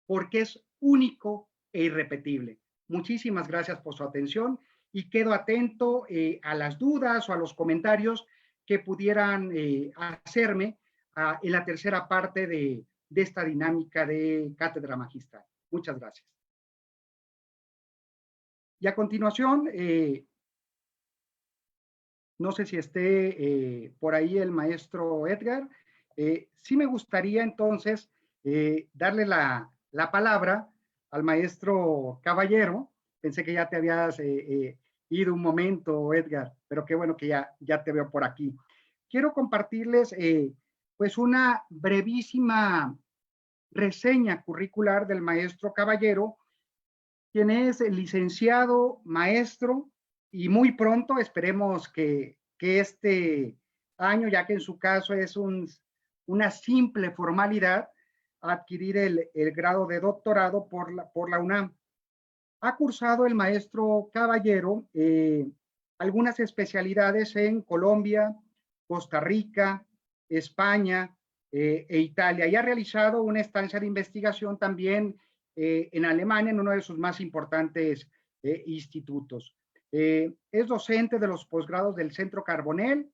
porque es único e irrepetible. Muchísimas gracias por su atención y quedo atento a las dudas o a los comentarios que pudieran hacerme en la tercera parte de esta dinámica de cátedra magistral. Muchas gracias. Y a continuación, no sé si esté por ahí el maestro Edgar. Sí me gustaría entonces darle la palabra al maestro Caballero. Pensé que ya te habías ido un momento, Edgar, pero qué bueno que ya te veo por aquí. Quiero compartirles pues una brevísima reseña curricular del maestro Caballero, quien es el licenciado, maestro, y muy pronto, esperemos que este año, ya que en su caso es una simple formalidad, adquirir el grado de doctorado por la UNAM. Ha cursado el maestro Caballero algunas especialidades en Colombia, Costa Rica, España e Italia, y ha realizado una estancia de investigación también en Alemania, en uno de sus más importantes institutos. Es docente de los posgrados del Centro Carbonell,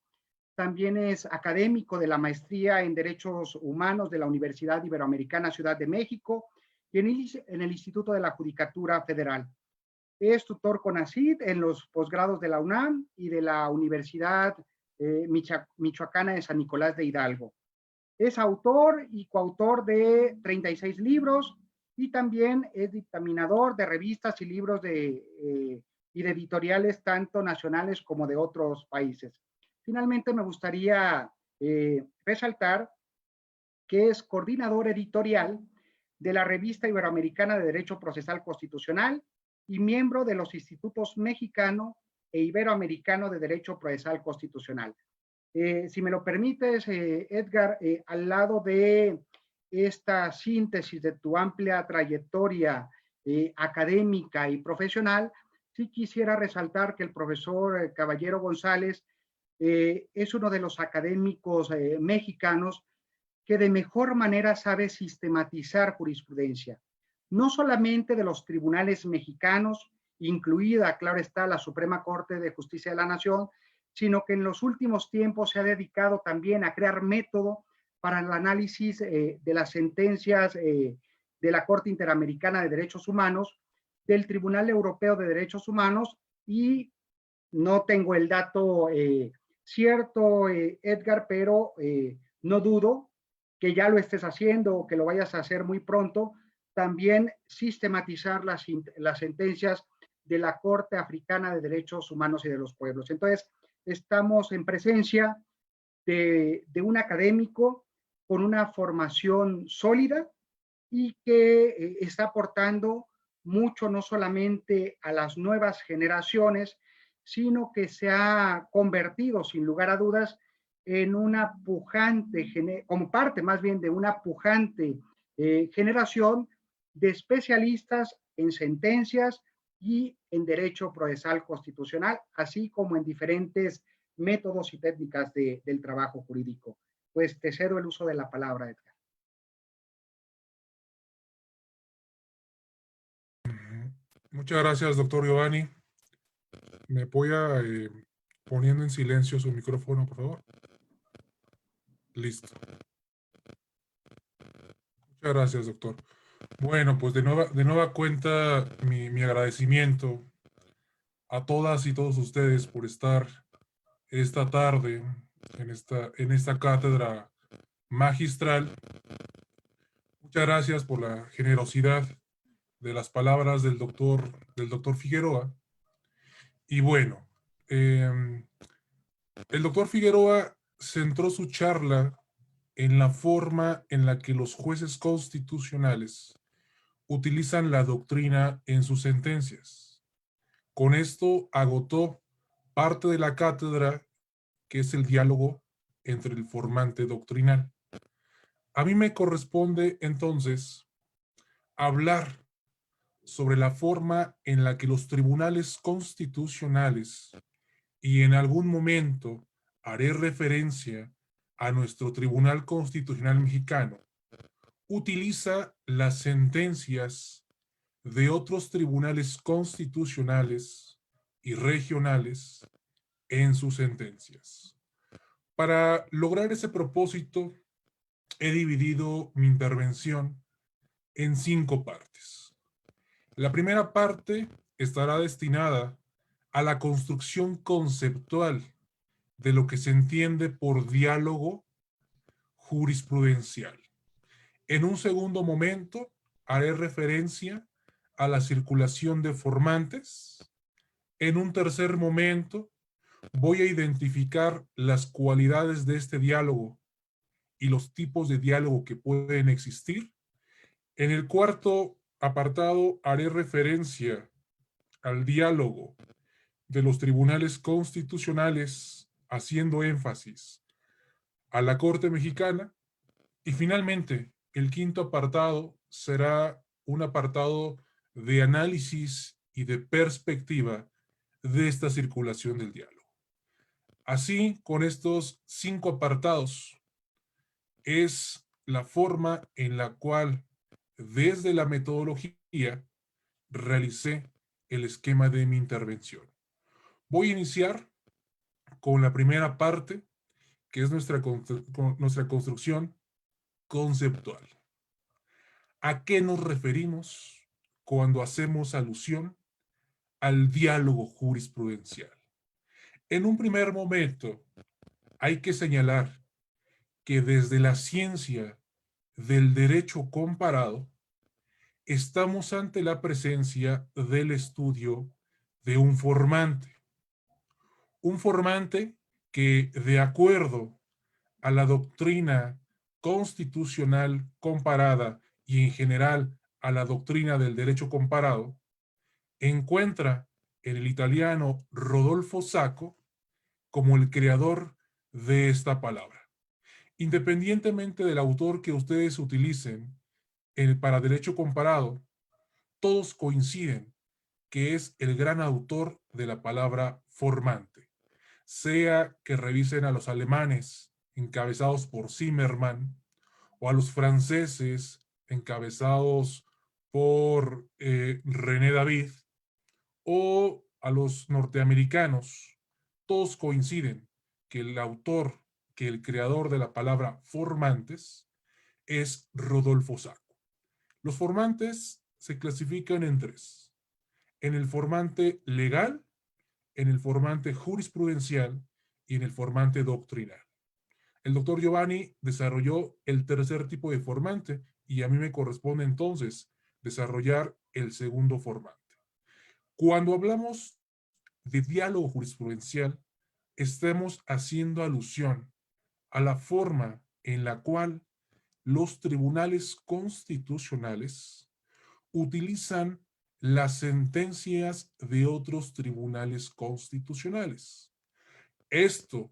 también es académico de la maestría en Derechos Humanos de la Universidad Iberoamericana Ciudad de México y en el Instituto de la Judicatura Federal. Es tutor CONACYT en los posgrados de la UNAM y de la Universidad Michoacana de San Nicolás de Hidalgo. Es autor y coautor de 36 libros y también es dictaminador de revistas y libros y de editoriales tanto nacionales como de otros países. Finalmente, me gustaría resaltar que es coordinador editorial de la Revista Iberoamericana de Derecho Procesal Constitucional y miembro de los Institutos Mexicano e Iberoamericano de Derecho Procesal Constitucional. Si me lo permites, Edgar, al lado de esta síntesis de tu amplia trayectoria académica y profesional, sí quisiera resaltar que el profesor Caballero González es uno de los académicos mexicanos que de mejor manera sabe sistematizar jurisprudencia, no solamente de los tribunales mexicanos, incluida, claro está, la Suprema Corte de Justicia de la Nación, sino que en los últimos tiempos se ha dedicado también a crear método para el análisis de las sentencias de la Corte Interamericana de Derechos Humanos, del Tribunal Europeo de Derechos Humanos, y no tengo el dato cierto, Edgar, pero no dudo que ya lo estés haciendo o que lo vayas a hacer muy pronto, también sistematizar las sentencias de la Corte Africana de Derechos Humanos y de los Pueblos. Entonces, estamos en presencia de un académico con una formación sólida y que está aportando mucho no solamente a las nuevas generaciones, sino que se ha convertido, sin lugar a dudas, en una pujante, como parte más bien de una pujante generación de especialistas en sentencias y en derecho procesal constitucional, así como en diferentes métodos y técnicas del trabajo jurídico. Pues te cedo el uso de la palabra, Edgar. Muchas gracias, doctor Giovanni. ¿Me apoya poniendo en silencio su micrófono, por favor? Listo. Muchas gracias, doctor. Bueno, pues de nueva cuenta mi agradecimiento a todas y todos ustedes por estar esta tarde en esta cátedra magistral. Muchas gracias por la generosidad de las palabras del doctor Figueroa. Y bueno, El doctor Figueroa centró su charla en la forma en la que los jueces constitucionales utilizan la doctrina en sus sentencias. Con esto agotó parte de la cátedra, que es el diálogo entre el formante doctrinal. A mí me corresponde entonces hablar sobre la forma en la que los tribunales constitucionales, y en algún momento haré referencia a nuestro Tribunal Constitucional Mexicano, utiliza las sentencias de otros tribunales constitucionales y regionales en sus sentencias. Para lograr ese propósito, he dividido mi intervención en 5 partes. La primera parte estará destinada a la construcción conceptual de lo que se entiende por diálogo jurisprudencial. En un segundo momento, haré referencia a la circulación de formantes. En un tercer momento, voy a identificar las cualidades de este diálogo y los tipos de diálogo que pueden existir. En el cuarto apartado, haré referencia al diálogo de los tribunales constitucionales, haciendo énfasis a la Corte Mexicana. Y finalmente, el quinto apartado será un apartado de análisis y de perspectiva de esta circulación del diálogo. Así, con estos 5 apartados, es la forma en la cual, desde la metodología, realicé el esquema de mi intervención. Voy a iniciar con la primera parte, que es nuestra construcción conceptual. ¿A qué nos referimos cuando hacemos alusión al diálogo jurisprudencial? En un primer momento, hay que señalar que desde la ciencia del derecho comparado, estamos ante la presencia del estudio de un formante. Un formante que, de acuerdo a la doctrina constitucional comparada y en general a la doctrina del derecho comparado, encuentra en el italiano Rodolfo Sacco como el creador de esta palabra. Independientemente del autor que ustedes utilicen para derecho comparado, todos coinciden que es el gran autor de la palabra formante. Sea que revisen a los alemanes encabezados por Zimmermann o a los franceses encabezados por René David o a los norteamericanos, todos coinciden que el autor, que el creador de la palabra formantes es Rodolfo Sacco. Los formantes se clasifican en 3: en el formante legal, en el formante jurisprudencial y en el formante doctrinal. El doctor Giovanni desarrolló el tercer tipo de formante y a mí me corresponde entonces desarrollar el segundo formante. Cuando hablamos de diálogo jurisprudencial, estamos haciendo alusión a la forma en la cual los tribunales constitucionales utilizan las sentencias de otros tribunales constitucionales. Esto,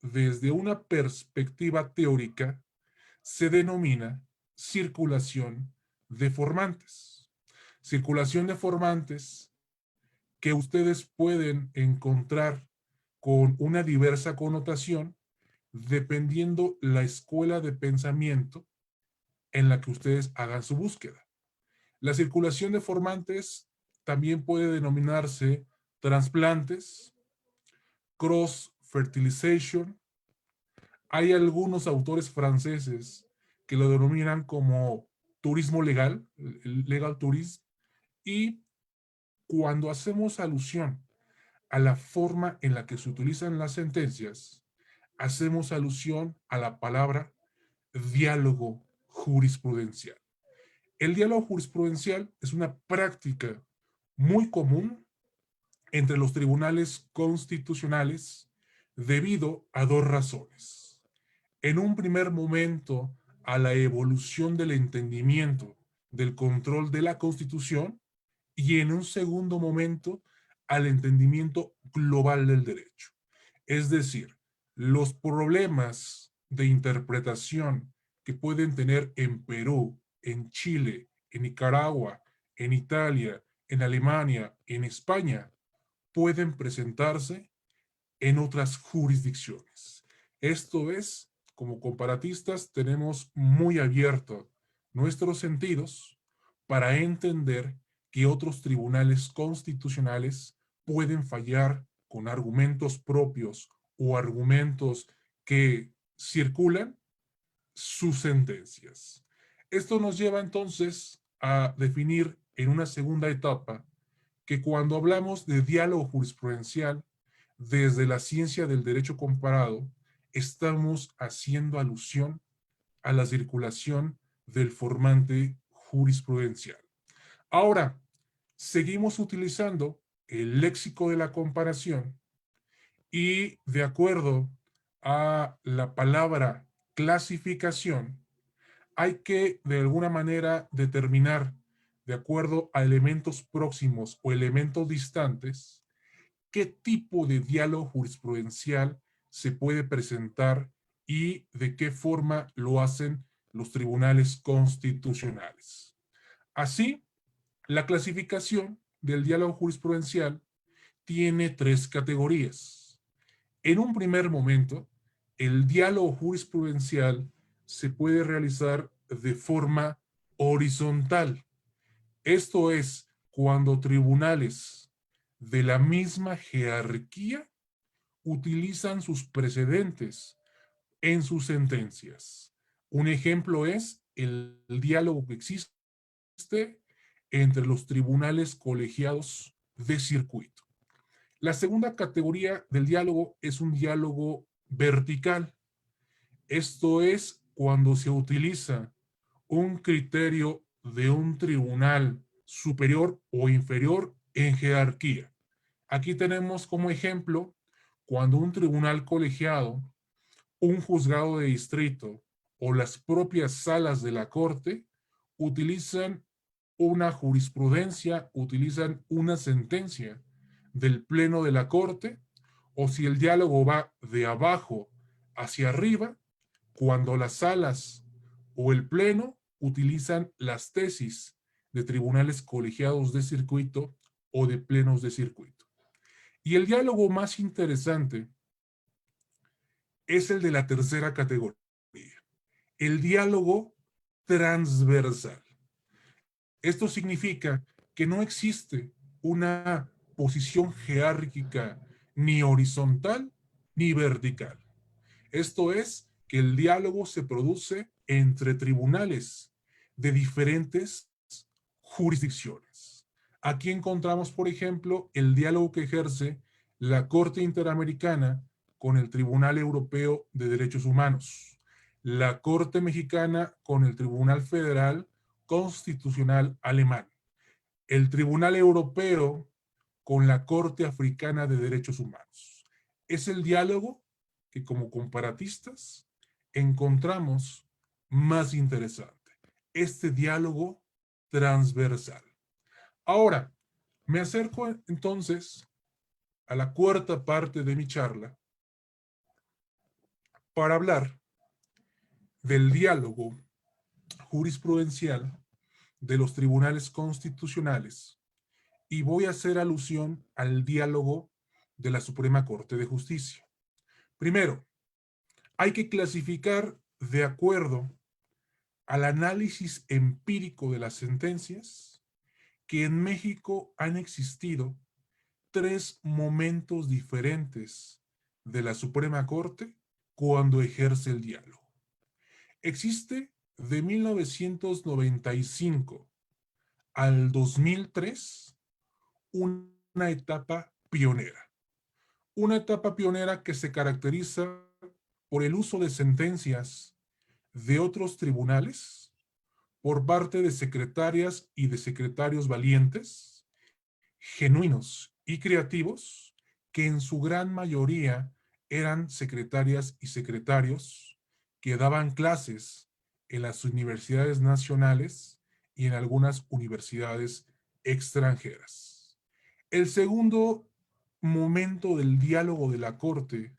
desde una perspectiva teórica, se denomina circulación de formantes. Circulación de formantes que ustedes pueden encontrar con una diversa connotación dependiendo la escuela de pensamiento en la que ustedes hagan su búsqueda. La circulación de formantes también puede denominarse trasplantes, cross-fertilization. Hay algunos autores franceses que lo denominan como turismo legal, el legal tourism, y cuando hacemos alusión a la forma en la que se utilizan las sentencias, hacemos alusión a la palabra diálogo jurisprudencial. El diálogo jurisprudencial es una práctica muy común entre los tribunales constitucionales debido a dos razones. En un primer momento, a la evolución del entendimiento del control de la Constitución y en un segundo momento al entendimiento global del derecho. Es decir, los problemas de interpretación que pueden tener en Perú, en Chile, en Nicaragua, en Italia, en Alemania, en España, pueden presentarse en otras jurisdicciones. Esto es, como comparatistas, tenemos muy abiertos nuestros sentidos para entender que otros tribunales constitucionales pueden fallar con argumentos propios o argumentos que circulan sus sentencias. Esto nos lleva entonces a definir en una segunda etapa que cuando hablamos de diálogo jurisprudencial desde la ciencia del derecho comparado, estamos haciendo alusión a la circulación del formante jurisprudencial. Ahora, seguimos utilizando el léxico de la comparación y de acuerdo a la palabra clasificación, hay que de alguna manera determinar, de acuerdo a elementos próximos o elementos distantes, qué tipo de diálogo jurisprudencial se puede presentar y de qué forma lo hacen los tribunales constitucionales. Así, la clasificación del diálogo jurisprudencial tiene tres categorías. En un primer momento, el diálogo jurisprudencial se puede realizar de forma horizontal. Esto es cuando tribunales de la misma jerarquía utilizan sus precedentes en sus sentencias. Un ejemplo es el diálogo que existe entre los tribunales colegiados de circuito. La segunda categoría del diálogo es un diálogo vertical. Esto es cuando se utiliza un criterio de un tribunal superior o inferior en jerarquía. Aquí tenemos como ejemplo cuando un tribunal colegiado, un juzgado de distrito o las propias salas de la corte utilizan una jurisprudencia, utilizan una sentencia del pleno de la corte, o si el diálogo va de abajo hacia arriba, cuando las salas o el pleno utilizan las tesis de tribunales colegiados de circuito o de plenos de circuito. Y el diálogo más interesante es el de la tercera categoría, el diálogo transversal. Esto significa que no existe una posición jerárquica ni horizontal ni vertical. Esto es que el diálogo se produce entre tribunales de diferentes jurisdicciones. Aquí encontramos, por ejemplo, el diálogo que ejerce la Corte Interamericana con el Tribunal Europeo de Derechos Humanos, la Corte Mexicana con el Tribunal Federal Constitucional Alemán, el Tribunal Europeo con la Corte Africana de Derechos Humanos. Es el diálogo que como comparatistas encontramos más interesante, este diálogo transversal. Ahora, me acerco entonces a la cuarta parte de mi charla para hablar del diálogo jurisprudencial de los tribunales constitucionales y voy a hacer alusión al diálogo de la Suprema Corte de Justicia. Primero, hay que clasificar de acuerdo al análisis empírico de las sentencias que en México han existido tres momentos diferentes de la Suprema Corte cuando ejerce el diálogo. Existe de 1995 al 2003 una etapa pionera. Una etapa pionera que se caracteriza por el uso de sentencias de otros tribunales por parte de secretarias y de secretarios valientes, genuinos y creativos, que en su gran mayoría eran secretarias y secretarios que daban clases en las universidades nacionales y en algunas universidades extranjeras. El segundo momento del diálogo de la Corte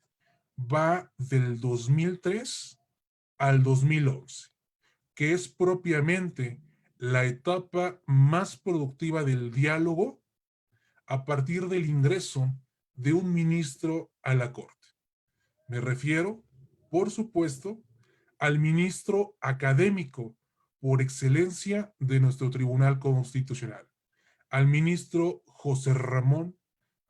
va del 2003 al 2011, que es propiamente la etapa más productiva del diálogo a partir del ingreso de un ministro a la Corte. Me refiero, por supuesto, al ministro académico por excelencia de nuestro Tribunal Constitucional, al ministro José Ramón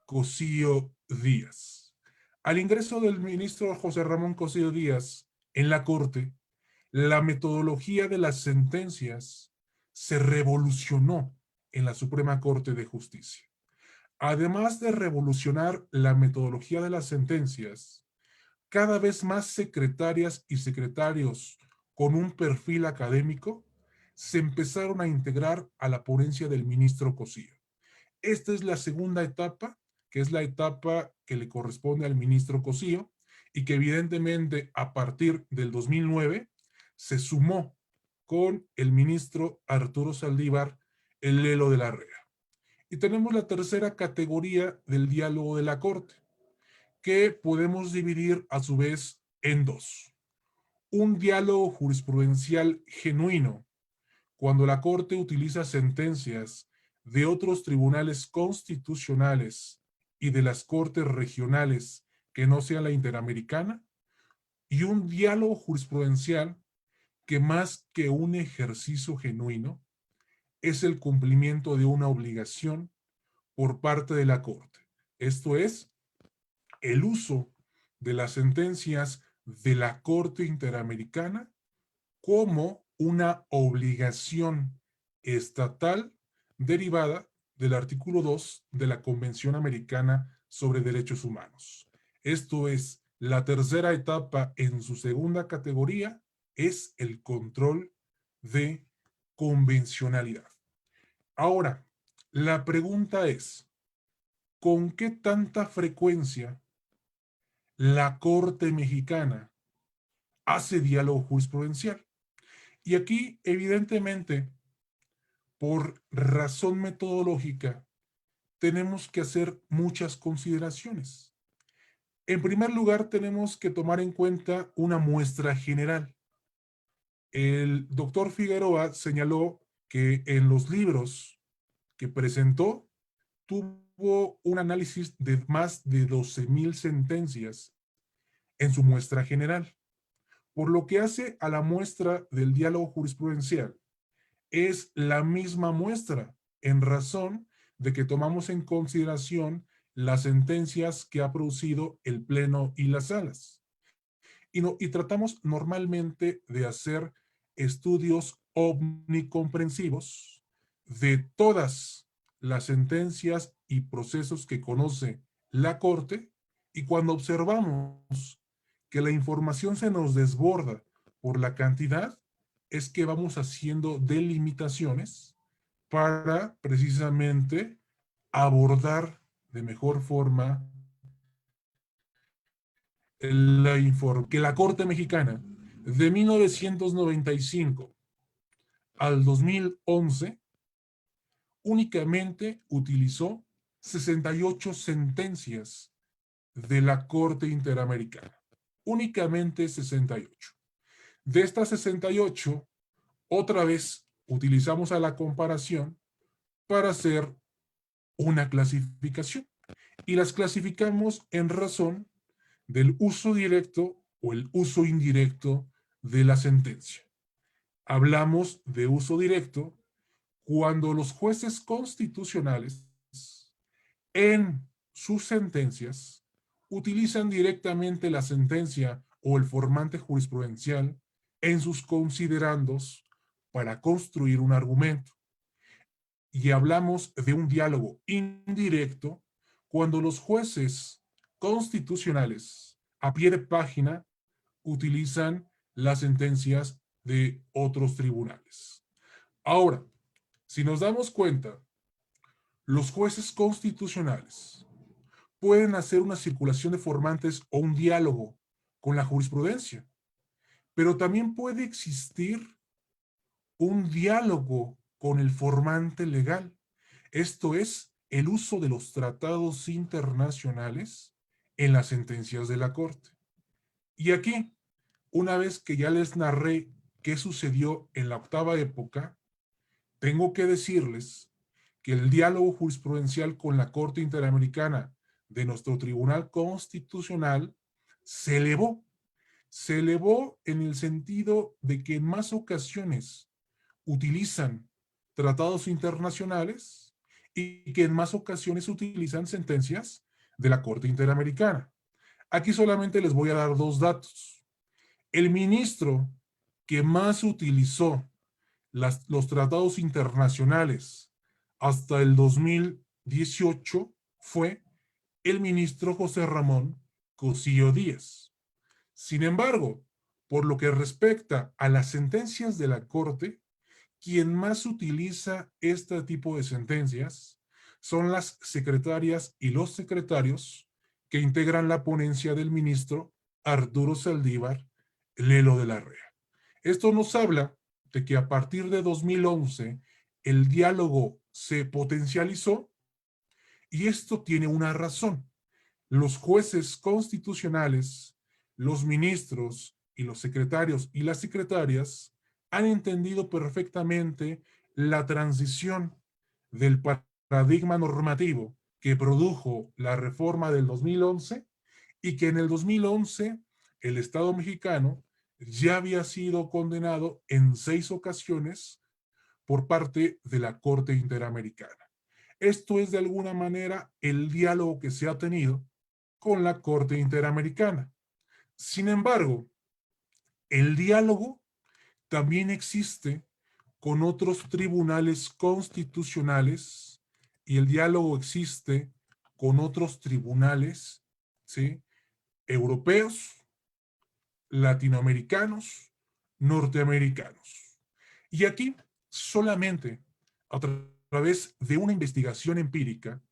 Cosío Díaz. Al ingreso del ministro José Ramón Cosío Díaz en la Corte, la metodología de las sentencias se revolucionó en la Suprema Corte de Justicia. Además de revolucionar la metodología de las sentencias, cada vez más secretarias y secretarios con un perfil académico se empezaron a integrar a la ponencia del ministro Cosío. Esta es la segunda etapa, que es la etapa que le corresponde al ministro Cosío y que evidentemente a partir del 2009 se sumó con el ministro Arturo Saldívar, el Lelo de la Rea. Y tenemos la tercera categoría del diálogo de la Corte, que podemos dividir a su vez en dos. Un diálogo jurisprudencial genuino, cuando la Corte utiliza sentencias de otros tribunales constitucionales y de las cortes regionales que no sea la interamericana, y un diálogo jurisprudencial que más que un ejercicio genuino es el cumplimiento de una obligación por parte de la Corte. Esto es, el uso de las sentencias de la Corte Interamericana como una obligación estatal derivada del artículo 2 de la Convención Americana sobre Derechos Humanos. Esto es, la tercera etapa en su segunda categoría es el control de convencionalidad. Ahora, la pregunta es, ¿con qué tanta frecuencia la Corte Mexicana hace diálogo jurisprudencial? Y aquí, evidentemente, por razón metodológica, tenemos que hacer muchas consideraciones. En primer lugar, tenemos que tomar en cuenta una muestra general. El doctor Figueroa señaló que en los libros que presentó tuvo un análisis de más de 12,000 sentencias en su muestra general. Por lo que hace a la muestra del diálogo jurisprudencial, es la misma muestra en razón de que tomamos en consideración las sentencias que ha producido el Pleno y las salas. Y tratamos normalmente de hacer estudios omnicomprensivos de todas las sentencias y procesos que conoce la Corte, y cuando observamos que la información se nos desborda por la cantidad, es que vamos haciendo delimitaciones para precisamente abordar de mejor forma que la Corte Mexicana de 1995 al 2011 únicamente utilizó 68 sentencias de la Corte Interamericana. Únicamente 68. De estas 68, otra vez utilizamos a la comparación para hacer una clasificación. Y las clasificamos en razón del uso directo o el uso indirecto de la sentencia. Hablamos de uso directo cuando los jueces constitucionales en sus sentencias utilizan directamente la sentencia o el formante jurisprudencial en sus considerandos para construir un argumento. Y hablamos de un diálogo indirecto cuando los jueces constitucionales a pie de página utilizan las sentencias de otros tribunales. Ahora, si nos damos cuenta, los jueces constitucionales, pueden hacer una circulación de formantes o un diálogo con la jurisprudencia, pero también puede existir un diálogo con el formante legal. Esto es el uso de los tratados internacionales en las sentencias de la Corte. Y aquí, una vez que ya les narré qué sucedió en la octava época, tengo que decirles que el diálogo jurisprudencial con la Corte Interamericana de nuestro Tribunal Constitucional se elevó. Se elevó en el sentido de que en más ocasiones utilizan tratados internacionales y que en más ocasiones utilizan sentencias de la Corte Interamericana. Aquí solamente les voy a dar dos datos. El ministro que más utilizó los tratados internacionales hasta el 2018 fue el ministro José Ramón Cosío Díaz. Sin embargo, por lo que respecta a las sentencias de la Corte, quien más utiliza este tipo de sentencias son las secretarias y los secretarios que integran la ponencia del ministro Arturo Saldívar Lelo de la Rea. Esto nos habla de que a partir de 2011 el diálogo se potencializó y esto tiene una razón. Los jueces constitucionales, los ministros y los secretarios y las secretarias han entendido perfectamente la transición del paradigma normativo que produjo la reforma del 2011 y que en el 2011 el Estado mexicano ya había sido condenado en 6 ocasiones por parte de la Corte Interamericana. Esto es de alguna manera el diálogo que se ha tenido con la Corte Interamericana. Sin embargo, el diálogo también existe con otros tribunales constitucionales y el diálogo existe con otros tribunales, ¿sí? Europeos, latinoamericanos, norteamericanos. Y aquí solamente a través de una investigación empírica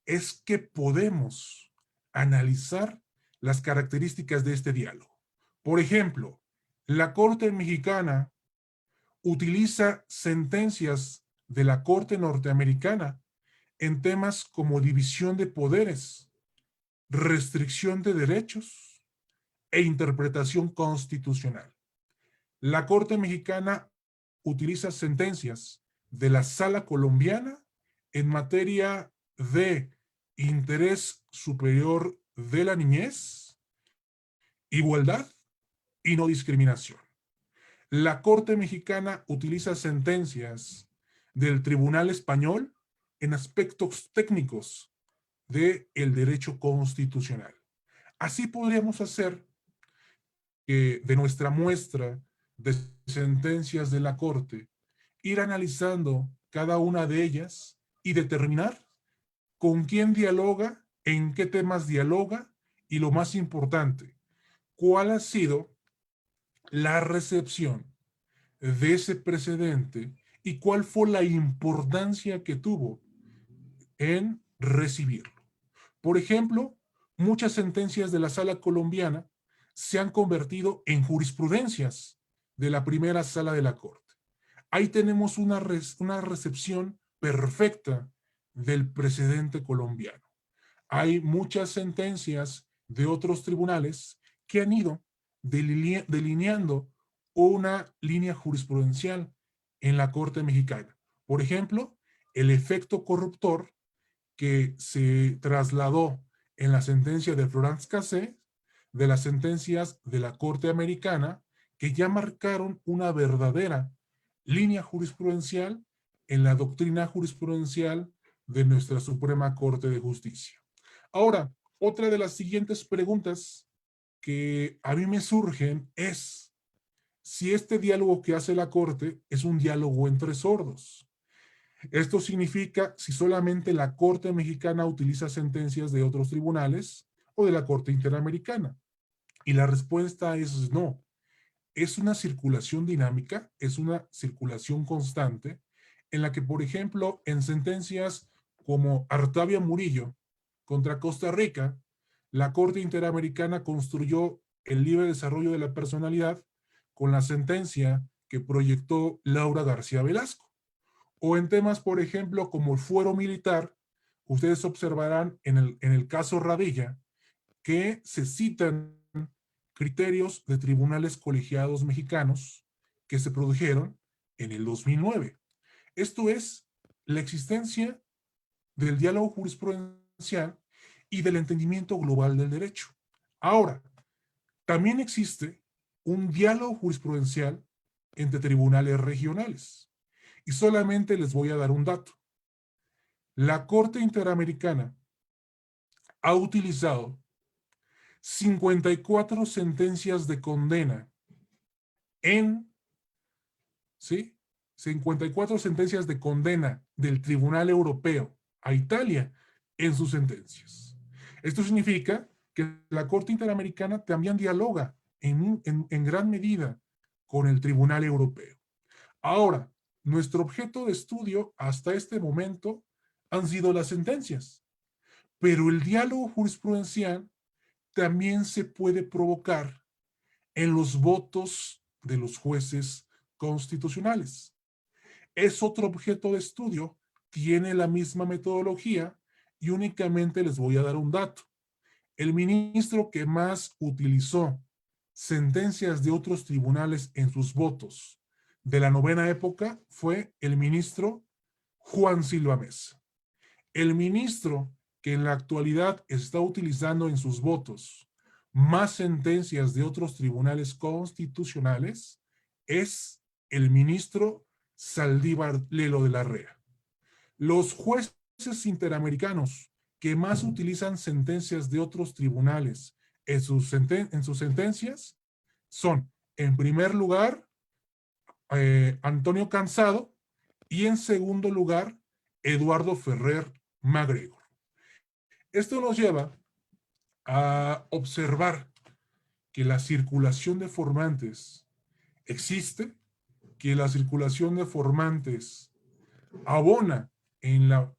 es que podemos analizar las características de este diálogo. Por ejemplo, la Corte Mexicana utiliza sentencias de la Corte Norteamericana en temas como división de poderes, restricción de derechos e interpretación constitucional. La Corte Mexicana utiliza sentencias de la Sala Colombiana en materia de interés superior de la niñez, igualdad y no discriminación. La Corte Mexicana utiliza sentencias del Tribunal Español en aspectos técnicos del derecho constitucional. Así podríamos hacer que de nuestra muestra de sentencias de la Corte, ir analizando cada una de ellas y determinar con quién dialoga, en qué temas dialoga y lo más importante, cuál ha sido la recepción de ese precedente y cuál fue la importancia que tuvo en recibirlo. Por ejemplo, muchas sentencias de la Sala Colombiana se han convertido en jurisprudencias de la primera sala de la Corte. Ahí tenemos una recepción perfecta del precedente colombiano. Hay muchas sentencias de otros tribunales que han ido delineando una línea jurisprudencial en la Corte Mexicana. Por ejemplo, el efecto corruptor que se trasladó en la sentencia de Florence Cassé, de las sentencias de la Corte Americana, que ya marcaron una verdadera línea jurisprudencial en la doctrina jurisprudencial de nuestra Suprema Corte de Justicia. Ahora, otra de las siguientes preguntas que a mí me surgen es si este diálogo que hace la Corte es un diálogo entre sordos. Esto significa si solamente la Corte Mexicana utiliza sentencias de otros tribunales o de la Corte Interamericana. Y la respuesta es no. Es una circulación dinámica, es una circulación constante, en la que, por ejemplo, en sentencias como Artavia Murillo contra Costa Rica, la Corte Interamericana construyó el libre desarrollo de la personalidad con la sentencia que proyectó Laura García Velasco. O en temas, por ejemplo, como el fuero militar, ustedes observarán en el caso Radilla que se citan criterios de tribunales colegiados mexicanos que se produjeron en el 2009. Esto es la existencia del diálogo jurisprudencial y del entendimiento global del derecho. Ahora, también existe un diálogo jurisprudencial entre tribunales regionales. Y solamente les voy a dar un dato. La Corte Interamericana ha utilizado 54 sentencias de condena en, ¿sí? 54 sentencias de condena del Tribunal Europeo a Italia en sus sentencias. Esto significa que la Corte Interamericana también dialoga en gran medida con el Tribunal Europeo. Ahora, nuestro objeto de estudio hasta este momento han sido las sentencias, pero el diálogo jurisprudencial también se puede provocar en los votos de los jueces constitucionales. Es otro objeto de estudio, tiene la misma metodología y únicamente les voy a dar un dato. El ministro que más utilizó sentencias de otros tribunales en sus votos de la novena época fue el ministro Juan Silva Mesa. El ministro que en la actualidad está utilizando en sus votos más sentencias de otros tribunales constitucionales es el ministro Saldívar Lelo de la Rea. Los jueces interamericanos que más utilizan sentencias de otros tribunales en sus sentencias son, en primer lugar, Antonio Cansado y en segundo lugar, Eduardo Ferrer MacGregor. Esto nos lleva a observar que la circulación de formantes existe, que la circulación de formantes abona en la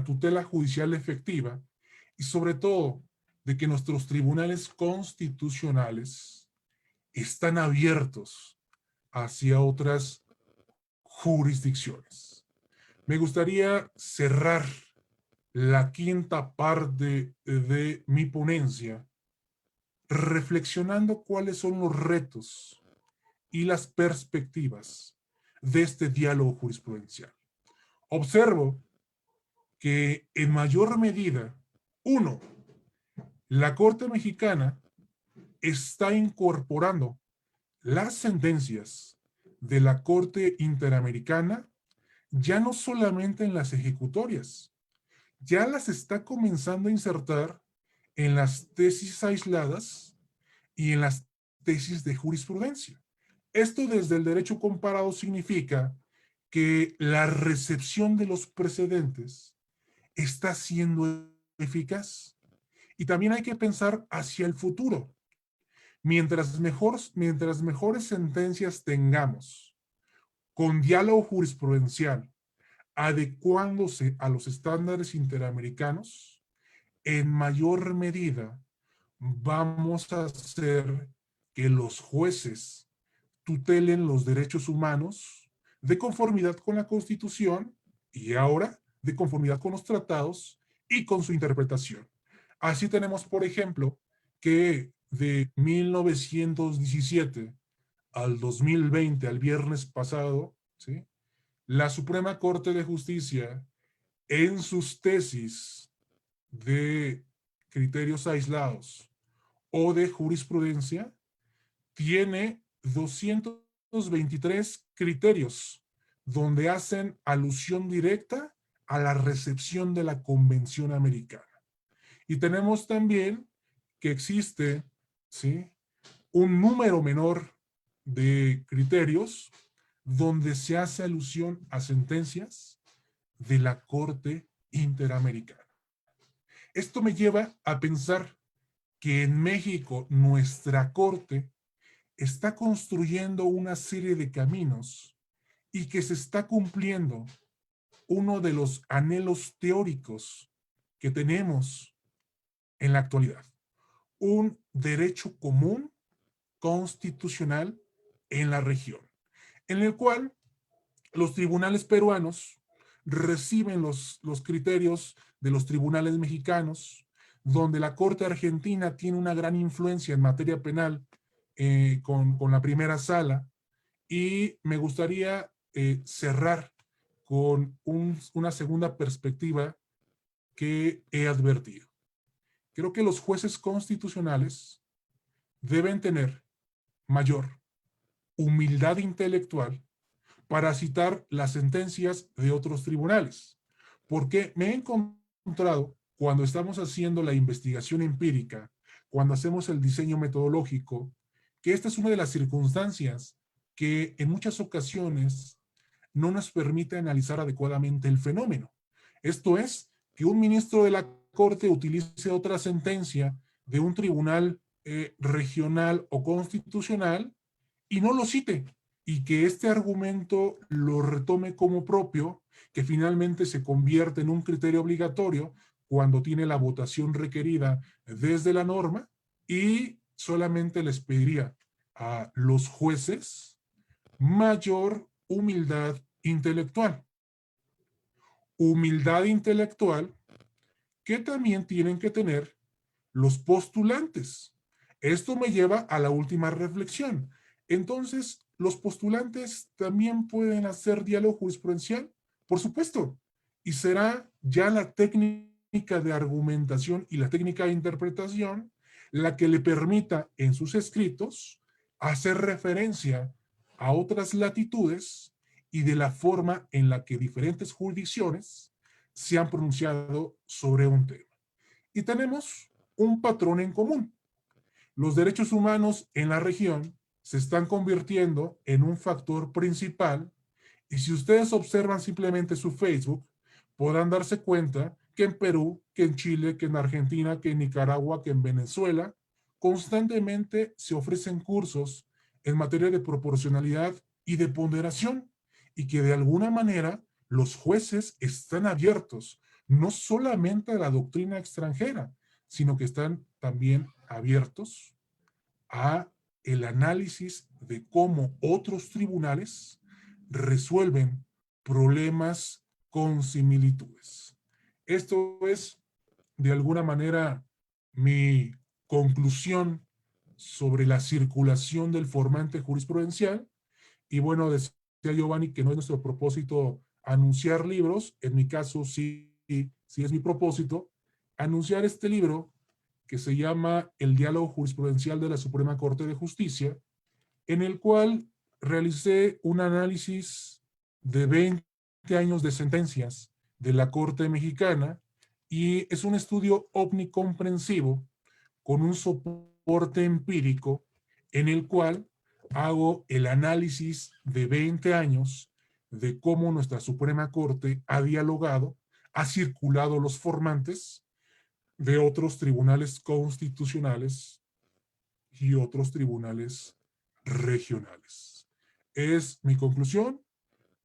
tutela judicial efectiva y sobre todo de que nuestros tribunales constitucionales están abiertos hacia otras jurisdicciones. Me gustaría cerrar la quinta parte de mi ponencia reflexionando cuáles son los retos y las perspectivas de este diálogo jurisprudencial. Observo que en mayor medida, uno, la Corte Mexicana está incorporando las sentencias de la Corte Interamericana ya no solamente en las ejecutorias, ya las está comenzando a insertar en las tesis aisladas y en las tesis de jurisprudencia. Esto desde el derecho comparado significa que la recepción de los precedentes está siendo eficaz. Y también hay que pensar hacia el futuro. Mientras mejores sentencias tengamos con diálogo jurisprudencial adecuándose a los estándares interamericanos, en mayor medida vamos a hacer que los jueces tutelen los derechos humanos de conformidad con la Constitución y ahora de conformidad con los tratados y con su interpretación. Así tenemos, por ejemplo, que de 1917 al 2020, al viernes pasado, ¿sí? La Suprema Corte de Justicia, en sus tesis de criterios aislados o de jurisprudencia, tiene 223 criterios donde hacen alusión directa a la recepción de la Convención Americana. Y tenemos también que existe, ¿sí?, un número menor de criterios donde se hace alusión a sentencias de la Corte Interamericana. Esto me lleva a pensar que en México nuestra Corte está construyendo una serie de caminos y que se está cumpliendo uno de los anhelos teóricos que tenemos en la actualidad, un derecho común constitucional en la región, en el cual los tribunales peruanos reciben los criterios de los tribunales mexicanos, donde la Corte Argentina tiene una gran influencia en materia penal con la primera sala, y me gustaría cerrar con una segunda perspectiva que he advertido. Creo que los jueces constitucionales deben tener mayor humildad intelectual para citar las sentencias de otros tribunales, porque me he encontrado cuando estamos haciendo la investigación empírica, cuando hacemos el diseño metodológico, que esta es una de las circunstancias que en muchas ocasiones no nos permite analizar adecuadamente el fenómeno. Esto es, que un ministro de la Corte utilice otra sentencia de un tribunal regional o constitucional y no lo cite, y que este argumento lo retome como propio, que finalmente se convierte en un criterio obligatorio cuando tiene la votación requerida desde la norma, y solamente les pediría a los jueces mayor humildad intelectual. Humildad intelectual que también tienen que tener los postulantes. Esto me lleva a la última reflexión. Entonces, ¿los postulantes también pueden hacer diálogo jurisprudencial? Por supuesto. Y será ya la técnica de argumentación y la técnica de interpretación la que le permita en sus escritos hacer referencia a otras latitudes y de la forma en la que diferentes jurisdicciones se han pronunciado sobre un tema. Y tenemos un patrón en común. Los derechos humanos en la región se están convirtiendo en un factor principal, y si ustedes observan simplemente su Facebook, podrán darse cuenta que en Perú, que en Chile, que en Argentina, que en Nicaragua, que en Venezuela, constantemente se ofrecen cursos en materia de proporcionalidad y de ponderación, y que de alguna manera los jueces están abiertos no solamente a la doctrina extranjera, sino que están también abiertos a el análisis de cómo otros tribunales resuelven problemas con similitudes. Esto es, de alguna manera, mi conclusión sobre la circulación del formante jurisprudencial. Y bueno, decía Giovanni que no es nuestro propósito anunciar libros. En mi caso, sí es mi propósito anunciar este libro que se llama El diálogo jurisprudencial de la Suprema Corte de Justicia, en el cual realicé un análisis de 20 años de sentencias de la Corte Mexicana, y es un estudio omnicomprensivo con un soporte empírico en el cual hago el análisis de 20 años de cómo nuestra Suprema Corte ha dialogado, ha circulado los formantes de otros tribunales constitucionales y otros tribunales regionales. Es mi conclusión.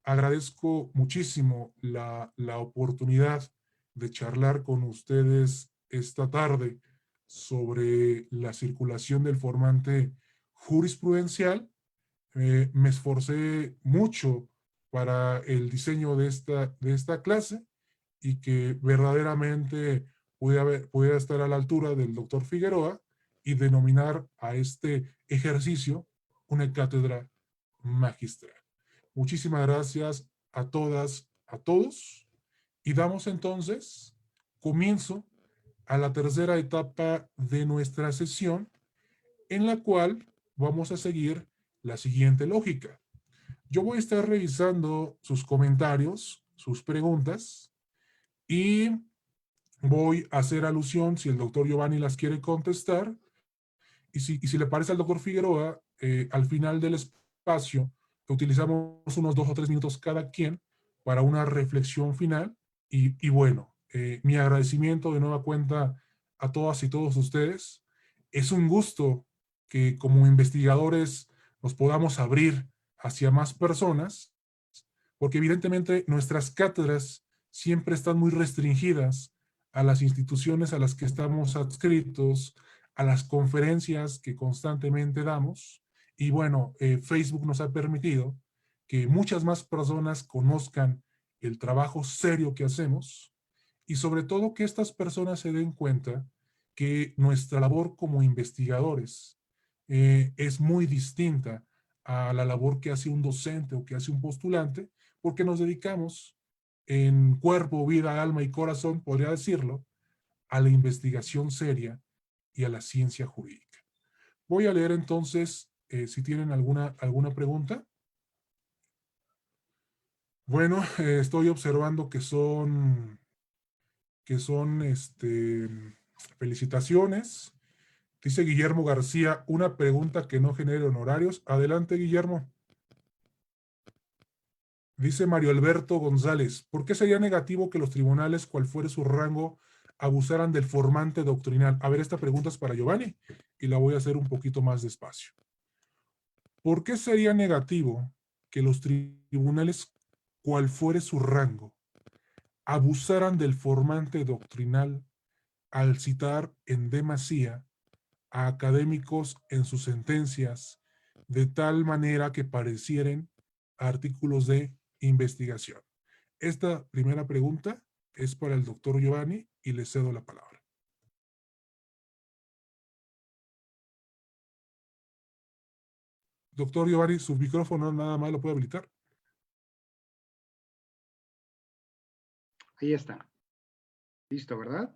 Agradezco muchísimo la oportunidad de charlar con ustedes esta tarde sobre la circulación del formante jurisprudencial. Me esforcé mucho para el diseño de esta clase, y que verdaderamente pudiera estar a la altura del doctor Figueroa y denominar a este ejercicio una cátedra magistral. Muchísimas gracias a todas, a todos, y damos entonces comienzo a la tercera etapa de nuestra sesión, en la cual vamos a seguir la siguiente lógica. Yo voy a estar revisando sus comentarios, sus preguntas, y voy a hacer alusión si el doctor Giovanni las quiere contestar, y si le parece al doctor Figueroa, al final del espacio, que utilizamos unos 2 o 3 minutos cada quien para una reflexión final. Y bueno, mi agradecimiento de nueva cuenta a todas y todos ustedes. Es un gusto que como investigadores nos podamos abrir hacia más personas, porque evidentemente nuestras cátedras siempre están muy restringidas a las instituciones a las que estamos adscritos, a las conferencias que constantemente damos. Y bueno, Facebook nos ha permitido que muchas más personas conozcan el trabajo serio que hacemos y sobre todo que estas personas se den cuenta que nuestra labor como investigadores es muy distinta a la labor que hace un docente o que hace un postulante, porque nos dedicamos en cuerpo, vida, alma y corazón, podría decirlo, a la investigación seria y a la ciencia jurídica. Voy a leer entonces, si tienen alguna pregunta. Bueno, estoy observando que son felicitaciones. Dice Guillermo García, una pregunta que no genere honorarios. Adelante, Guillermo. Dice Mario Alberto González, ¿por qué sería negativo que los tribunales, cual fuere su rango, abusaran del formante doctrinal? A ver, esta pregunta es para Giovanni y la voy a hacer un poquito más despacio. ¿Por qué sería negativo que los tribunales, cual fuere su rango, abusaran del formante doctrinal al citar en demasía a académicos en sus sentencias de tal manera que parecieren artículos de investigación? Esta primera pregunta es para el doctor Giovanni y le cedo la palabra. Doctor Giovanni, su micrófono nada más lo puede habilitar. Ahí está. Listo, ¿verdad?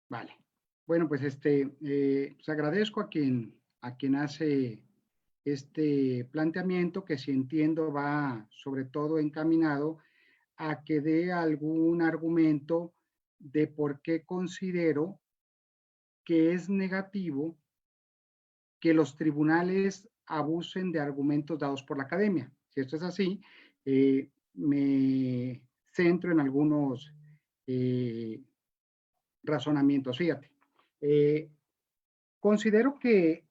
Vale. Bueno, pues pues agradezco a quien hace este planteamiento que, si entiendo, va sobre todo encaminado a que dé algún argumento de por qué considero que es negativo que los tribunales abusen de argumentos dados por la academia. Si esto es así, me centro en algunos razonamientos. Fíjate, considero que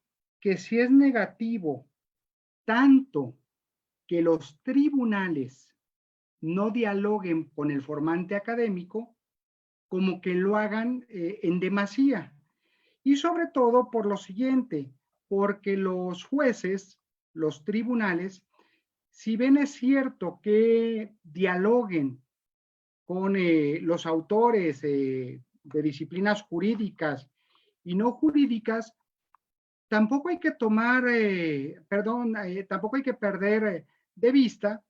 si es negativo tanto que los tribunales no dialoguen con el formante académico, como que lo hagan en demasía. Y sobre todo por lo siguiente, porque los jueces, los tribunales, si bien es cierto que dialoguen con los autores de disciplinas jurídicas y no jurídicas, tampoco hay que tampoco hay que perder de vista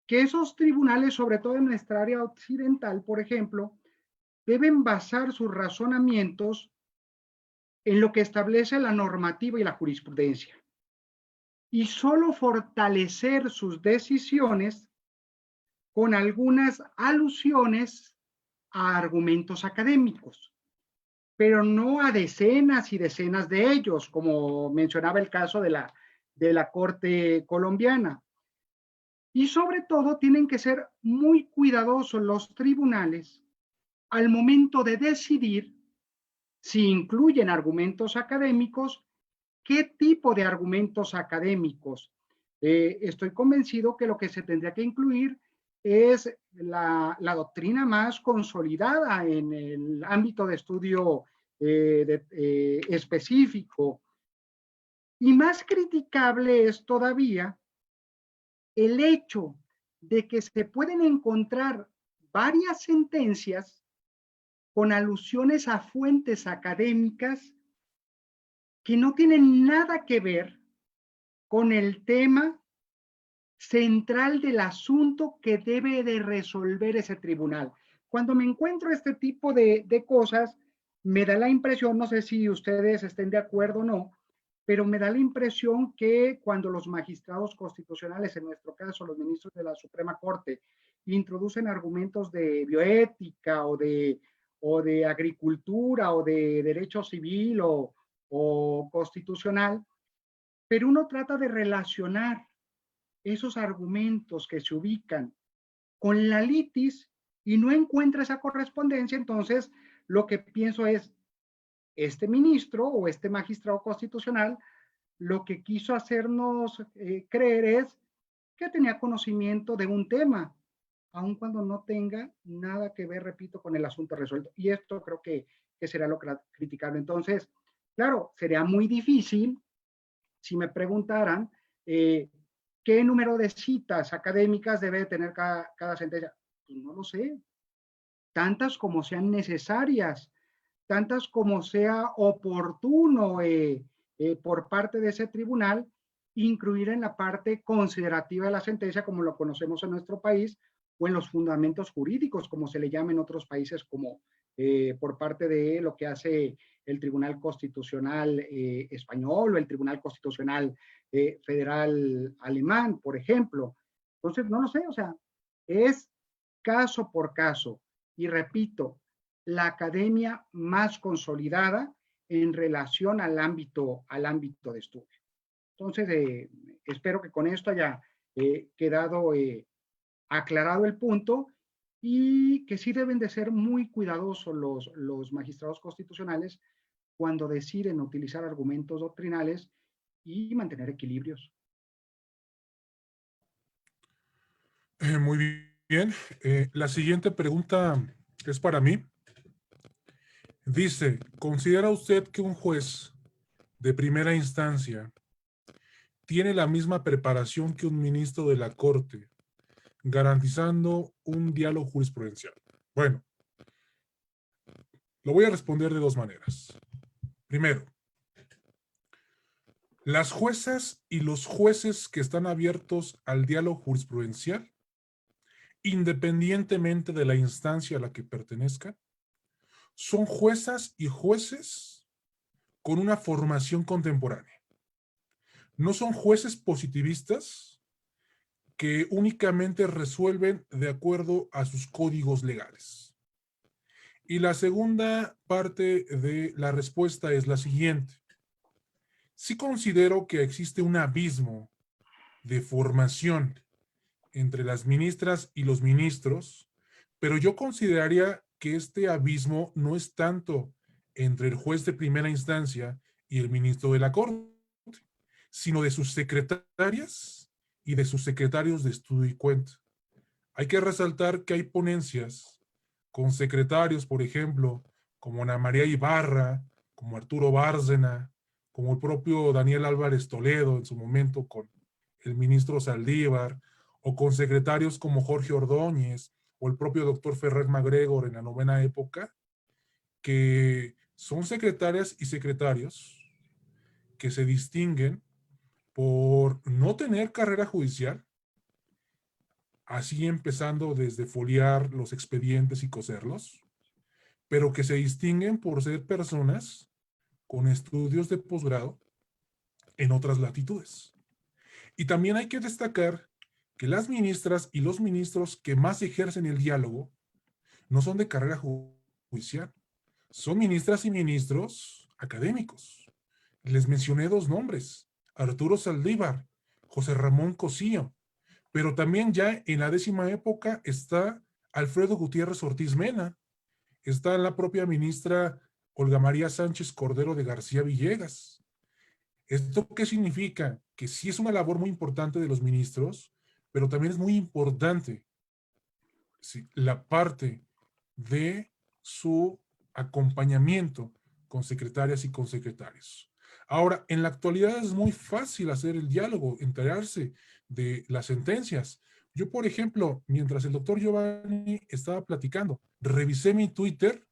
que esos tribunales, sobre todo en nuestra área occidental, por ejemplo, deben basar sus razonamientos en lo que establece la normativa y la jurisprudencia, y solo fortalecer sus decisiones con algunas alusiones a argumentos académicos, pero no a decenas y decenas de ellos, como mencionaba el caso de la Corte colombiana. Y sobre todo tienen que ser muy cuidadosos los tribunales al momento de decidir si incluyen argumentos académicos, qué tipo de argumentos académicos. Estoy convencido que lo que se tendría que incluir es la doctrina más consolidada en el ámbito de estudio específico. Y más criticable es todavía el hecho de que se pueden encontrar varias sentencias con alusiones a fuentes académicas que no tienen nada que ver con el tema central del asunto que debe de resolver ese tribunal. Cuando me encuentro este tipo de cosas, me da la impresión, no sé si ustedes estén de acuerdo o no, pero me da la impresión que cuando los magistrados constitucionales, en nuestro caso los ministros de la Suprema Corte, introducen argumentos de bioética o de agricultura o de derecho civil o constitucional, pero uno trata de relacionar esos argumentos que se ubican con la litis y no encuentra esa correspondencia, entonces lo que pienso es, este ministro o este magistrado constitucional lo que quiso hacernos creer es que tenía conocimiento de un tema, aun cuando no tenga nada que ver, repito, con el asunto resuelto. Y esto creo que será lo criticable. Entonces, claro, sería muy difícil si me preguntaran qué número de citas académicas debe tener cada sentencia. Pues no lo sé, tantas como sean necesarias, tantas como sea oportuno por parte de ese tribunal incluir en la parte considerativa de la sentencia, como lo conocemos en nuestro país, o en los fundamentos jurídicos, como se le llama en otros países, como por parte de lo que hace el Tribunal Constitucional español o el Tribunal Constitucional federal alemán, por ejemplo. Entonces, no lo sé, o sea, es caso por caso. Y repito, la academia más consolidada en relación al ámbito de estudio. Entonces, espero que con esto haya quedado aclarado el punto y que sí deben de ser muy cuidadosos los magistrados constitucionales cuando deciden utilizar argumentos doctrinales y mantener equilibrios. Muy bien. La siguiente pregunta es para mí. Dice, ¿considera usted que un juez de primera instancia tiene la misma preparación que un ministro de la Corte, garantizando un diálogo jurisprudencial? Bueno, lo voy a responder de dos maneras. Primero, las juezas y los jueces que están abiertos al diálogo jurisprudencial, independientemente de la instancia a la que pertenezcan, son juezas y jueces con una formación contemporánea. No son jueces positivistas que únicamente resuelven de acuerdo a sus códigos legales. Y la segunda parte de la respuesta es la siguiente. Sí considero que existe un abismo de formación entre las ministras y los ministros, pero yo consideraría que este abismo no es tanto entre el juez de primera instancia y el ministro de la Corte, sino de sus secretarias y de sus secretarios de estudio y cuenta. Hay que resaltar que hay ponencias con secretarios, por ejemplo, como Ana María Ibarra, como Arturo Bárcena, como el propio Daniel Álvarez Toledo en su momento con el ministro Saldívar, o con secretarios como Jorge Ordóñez o el propio doctor Ferrer MacGregor en la novena época, que son secretarias y secretarios que se distinguen por no tener carrera judicial, así empezando desde foliar los expedientes y coserlos, pero que se distinguen por ser personas con estudios de posgrado en otras latitudes. Y también hay que destacar que las ministras y los ministros que más ejercen el diálogo no son de carrera judicial, son ministras y ministros académicos. Les mencioné dos nombres, Arturo Saldívar, José Ramón Cosío, pero también ya en la décima época está Alfredo Gutiérrez Ortiz Mena, está la propia ministra Olga María Sánchez Cordero de García Villegas. ¿Esto qué significa? Que sí es una labor muy importante de los ministros, pero también es muy importante, ¿sí?, la parte de su acompañamiento con secretarias y con secretarios. Ahora, en la actualidad es muy fácil hacer el diálogo, enterarse de las sentencias. Yo, por ejemplo, mientras el doctor Giovanni estaba platicando, revisé mi Twitter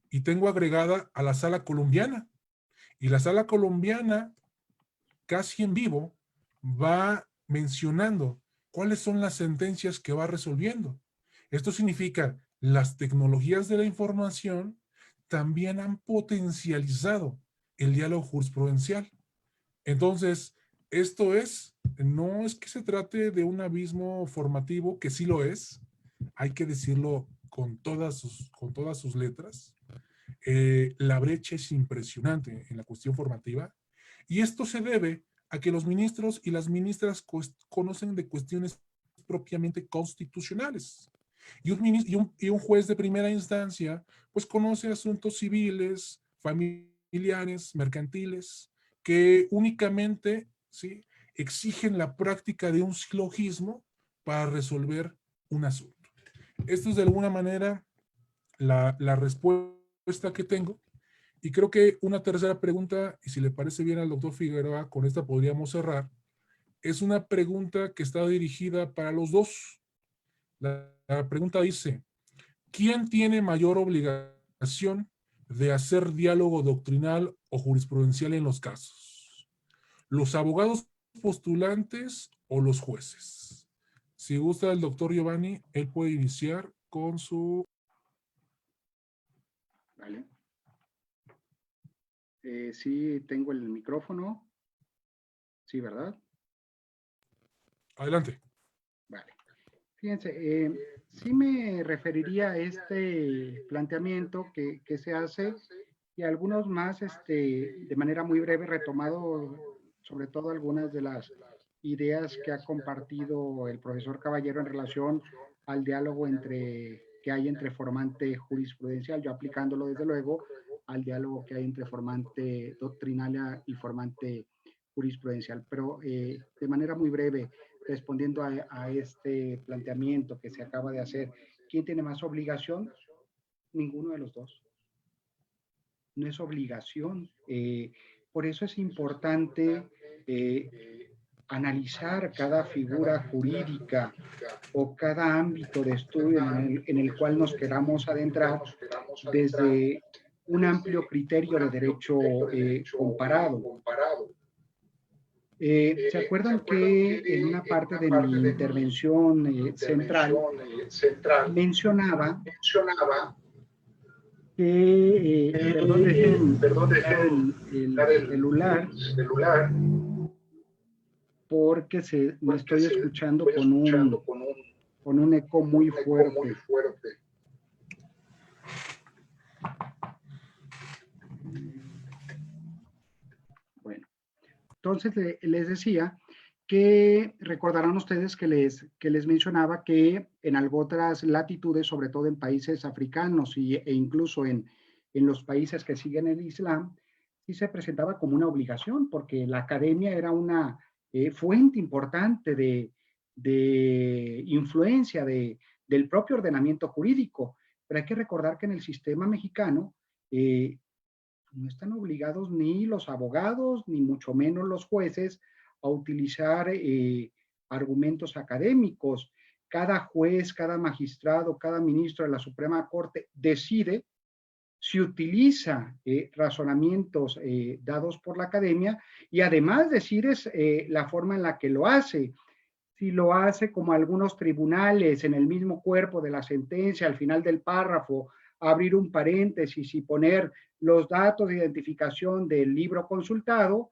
y tengo agregada a la sala colombiana. Y la sala colombiana, casi en vivo, va mencionando cuáles son las sentencias que va resolviendo. Esto significa, las tecnologías de la información también han potencializado el diálogo jurisprudencial. Entonces, esto no es que se trate de un abismo formativo, que sí lo es, hay que decirlo con todas sus letras. La brecha es impresionante en la cuestión formativa, y esto se debe a que los ministros y las ministras conocen de cuestiones propiamente constitucionales. Y un juez de primera instancia, pues conoce asuntos civiles, familiares, mercantiles, que únicamente, ¿sí?, exigen la práctica de un silogismo para resolver un asunto. Esto es de alguna manera la respuesta que tengo. Y creo que una tercera pregunta, y si le parece bien al doctor Figueroa, con esta podríamos cerrar, es una pregunta que está dirigida para los dos. La pregunta dice, ¿quién tiene mayor obligación de hacer diálogo doctrinal o jurisprudencial en los casos? ¿Los abogados postulantes o los jueces? Si gusta el doctor Giovanni, él puede iniciar con su... Vale. Sí, tengo el micrófono. Sí, ¿verdad? Adelante. Vale. Fíjense, sí me referiría a este planteamiento que se hace y algunos más, de manera muy breve, retomado sobre todo algunas de las ideas que ha compartido el profesor Caballero en relación al diálogo que hay entre formante jurisprudencial, yo aplicándolo desde luego al diálogo que hay entre formante doctrinal y formante jurisprudencial. Pero de manera muy breve, respondiendo a este planteamiento que se acaba de hacer, ¿quién tiene más obligación? Ninguno de los dos. No es obligación. Por eso es importante analizar cada figura jurídica o cada ámbito de estudio en el cual nos queramos adentrar desde un amplio criterio de derecho comparado. ¿Se acuerdan que en una parte de mi intervención central mencionaba que, perdón, dejen quitar el celular porque me estoy escuchando con un eco muy fuerte. Bueno, entonces les decía que recordarán ustedes que les mencionaba que en otras latitudes, sobre todo en países africanos e incluso en los países que siguen el Islam, sí se presentaba como una obligación, porque la academia era una fuente importante de influencia del propio ordenamiento jurídico. Pero hay que recordar que en el sistema mexicano no están obligados ni los abogados, ni mucho menos los jueces a utilizar argumentos académicos. Cada juez, cada magistrado, cada ministro de la Suprema Corte decide si utiliza razonamientos dados por la academia y además decides la forma en la que lo hace. Si lo hace como algunos tribunales en el mismo cuerpo de la sentencia, al final del párrafo, abrir un paréntesis y poner los datos de identificación del libro consultado,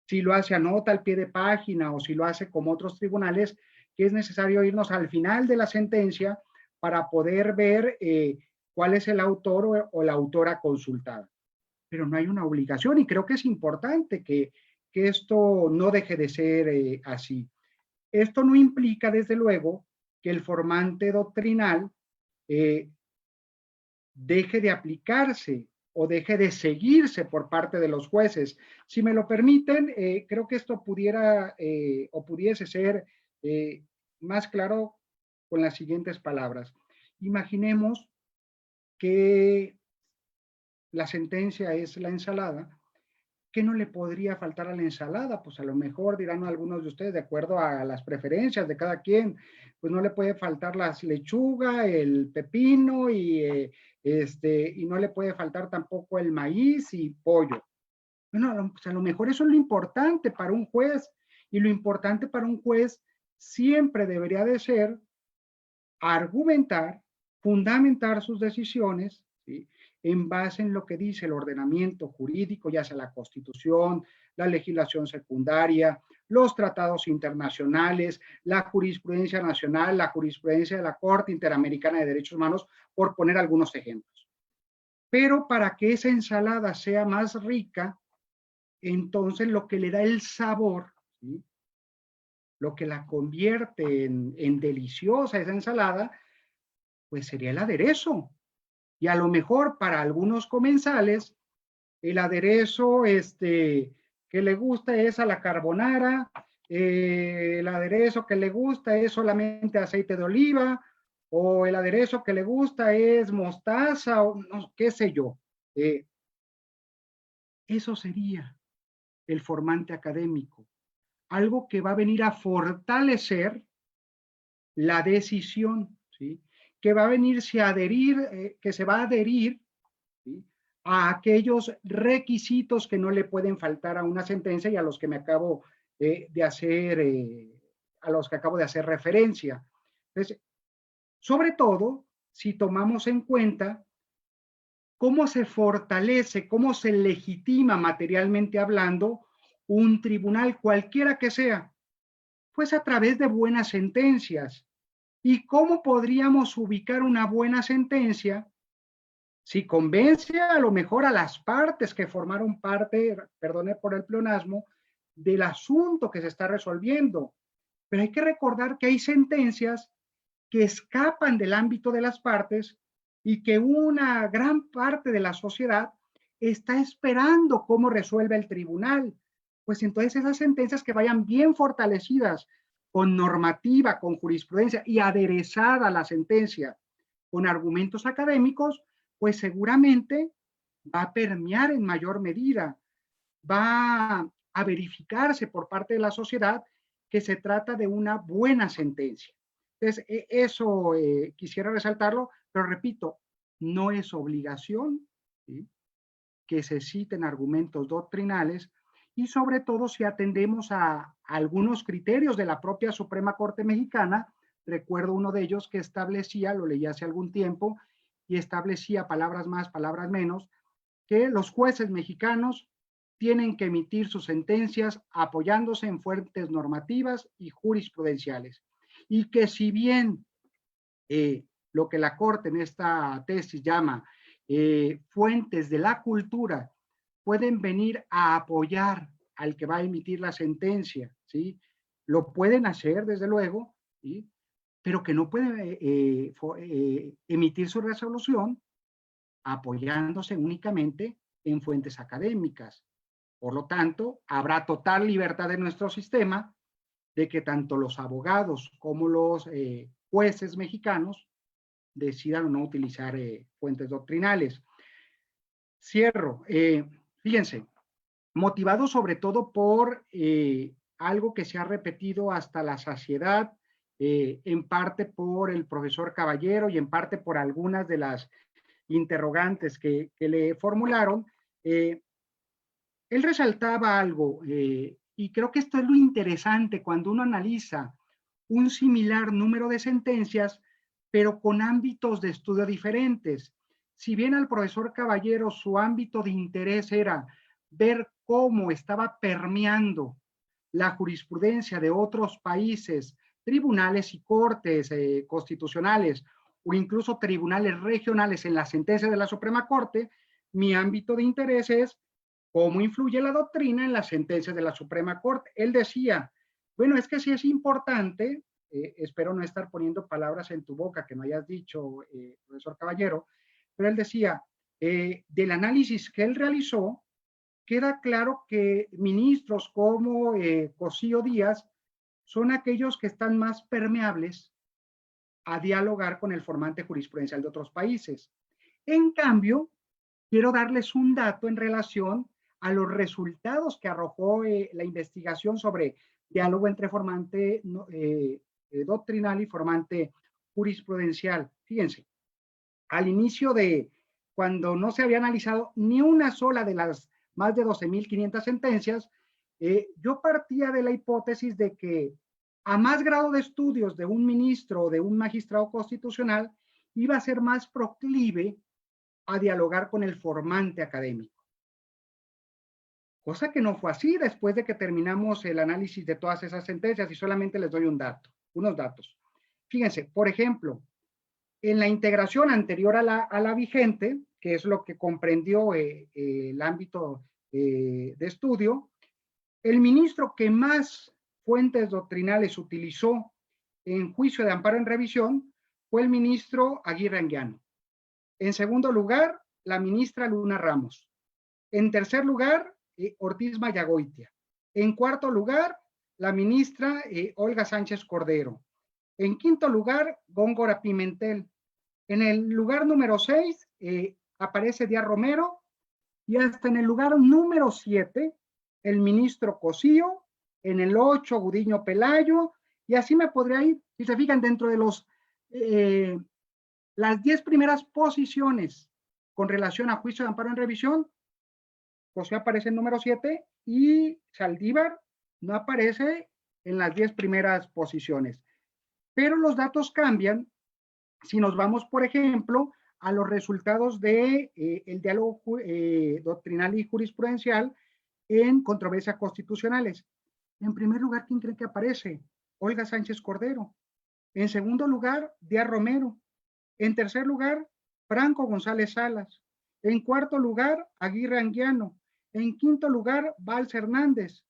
si lo hace a nota al pie de página o si lo hace como otros tribunales, que es necesario irnos al final de la sentencia para poder ver cuál es el autor o la autora consultada. Pero no hay una obligación y creo que es importante que esto no deje de ser así. Esto no implica, desde luego, que el formante doctrinal deje de aplicarse o deje de seguirse por parte de los jueces. Si me lo permiten, creo que esto pudiera o pudiese ser más claro con las siguientes palabras. Imaginemos que la sentencia es la ensalada. ¿Qué no le podría faltar a la ensalada? Pues a lo mejor dirán algunos de ustedes, de acuerdo a las preferencias de cada quien, pues no le puede faltar la lechuga, el pepino y no le puede faltar tampoco el maíz y pollo. Bueno, pues a lo mejor eso es lo importante para un juez y lo importante para un juez siempre debería de ser argumentar, fundamentar sus decisiones, ¿sí?, en base en lo que dice el ordenamiento jurídico, ya sea la Constitución, la legislación secundaria, los tratados internacionales, la jurisprudencia nacional, la jurisprudencia de la Corte Interamericana de Derechos Humanos, por poner algunos ejemplos. Pero para que esa ensalada sea más rica, entonces lo que le da el sabor, ¿sí?, lo que la convierte en deliciosa esa ensalada, pues sería el aderezo. Y a lo mejor para algunos comensales, el aderezo que le gusta es a la carbonara, el aderezo que le gusta es solamente aceite de oliva, o el aderezo que le gusta es mostaza, o no, qué sé yo. Eso sería el formante académico, algo que va a venir a fortalecer la decisión, ¿sí? Que va a venirse a adherir, que se va a adherir, ¿sí? A aquellos requisitos que no le pueden faltar a una sentencia y a los que me acabo de hacer, a los que acabo de hacer referencia. Entonces, sobre todo, si tomamos en cuenta cómo se fortalece, cómo se legitima materialmente hablando un tribunal cualquiera que sea, pues a través de buenas sentencias. ¿Y cómo podríamos ubicar una buena sentencia si convence a lo mejor a las partes que formaron parte, perdone por el pleonasmo, del asunto que se está resolviendo? Pero hay que recordar que hay sentencias que escapan del ámbito de las partes y que una gran parte de la sociedad está esperando cómo resuelve el tribunal. Pues entonces esas sentencias que vayan bien fortalecidas con normativa, con jurisprudencia y aderezada la sentencia con argumentos académicos, pues seguramente va a permear en mayor medida, va a verificarse por parte de la sociedad que se trata de una buena sentencia. Entonces, eso quisiera resaltarlo, pero repito, no es obligación, ¿sí?, que se citen argumentos doctrinales y sobre todo si atendemos a algunos criterios de la propia Suprema Corte Mexicana. Recuerdo uno de ellos que establecía, lo leí hace algún tiempo, y establecía palabras más, palabras menos, que los jueces mexicanos tienen que emitir sus sentencias apoyándose en fuentes normativas y jurisprudenciales. Y que si bien lo que la Corte en esta tesis llama fuentes de la cultura pueden venir a apoyar al que va a emitir la sentencia, ¿sí? Lo pueden hacer, desde luego, ¿sí?, pero que no pueden emitir su resolución apoyándose únicamente en fuentes académicas. Por lo tanto, habrá total libertad en nuestro sistema de que tanto los abogados como los jueces mexicanos decidan no utilizar fuentes doctrinales. Cierro. Fíjense, motivado sobre todo por algo que se ha repetido hasta la saciedad, en parte por el profesor Caballero y en parte por algunas de las interrogantes que le formularon. Él resaltaba algo, y creo que esto es lo interesante cuando uno analiza un similar número de sentencias, pero con ámbitos de estudio diferentes. Si bien al profesor Caballero su ámbito de interés era ver cómo estaba permeando la jurisprudencia de otros países, tribunales y cortes constitucionales o incluso tribunales regionales en la sentencia de la Suprema Corte, mi ámbito de interés es cómo influye la doctrina en las sentencias de la Suprema Corte. Él decía, bueno, es que sí es importante, espero no estar poniendo palabras en tu boca que no hayas dicho, profesor Caballero, pero él decía, del análisis que él realizó, queda claro que ministros como Cosío Díaz son aquellos que están más permeables a dialogar con el formante jurisprudencial de otros países. En cambio, quiero darles un dato en relación a los resultados que arrojó la investigación sobre diálogo entre formante doctrinal y formante jurisprudencial. Fíjense, al inicio de cuando no se había analizado ni una sola de las más de 12.500 sentencias, yo partía de la hipótesis de que a más grado de estudios de un ministro o de un magistrado constitucional, iba a ser más proclive a dialogar con el formante académico. Cosa que no fue así después de que terminamos el análisis de todas esas sentencias, y solamente les doy unos datos. Fíjense, por ejemplo, en la integración anterior a la vigente, que es lo que comprendió el ámbito de estudio, el ministro que más fuentes doctrinales utilizó en juicio de amparo en revisión fue el ministro Aguirre Anguiano. En segundo lugar, la ministra Luna Ramos. En tercer lugar, Ortiz Mayagoitia. En cuarto lugar, la ministra Olga Sánchez Cordero. En quinto lugar, Góngora Pimentel. En el lugar número 6 aparece Díaz Romero, y hasta en el lugar número 7, el ministro Cosío, en el 8, Gudiño Pelayo, y así me podría ir. Si se fijan, dentro de las 10 primeras posiciones con relación a juicio de amparo en revisión, José aparece en número 7 y Saldívar no aparece en las 10 primeras posiciones. Pero los datos cambian si nos vamos, por ejemplo, a los resultados de el diálogo doctrinal y jurisprudencial en controversias constitucionales. En primer lugar, ¿quién cree que aparece? Olga Sánchez Cordero. En segundo lugar, Díaz Romero. En tercer lugar, Franco González Salas. En cuarto lugar, Aguirre Anguiano. En quinto lugar, Valls Hernández.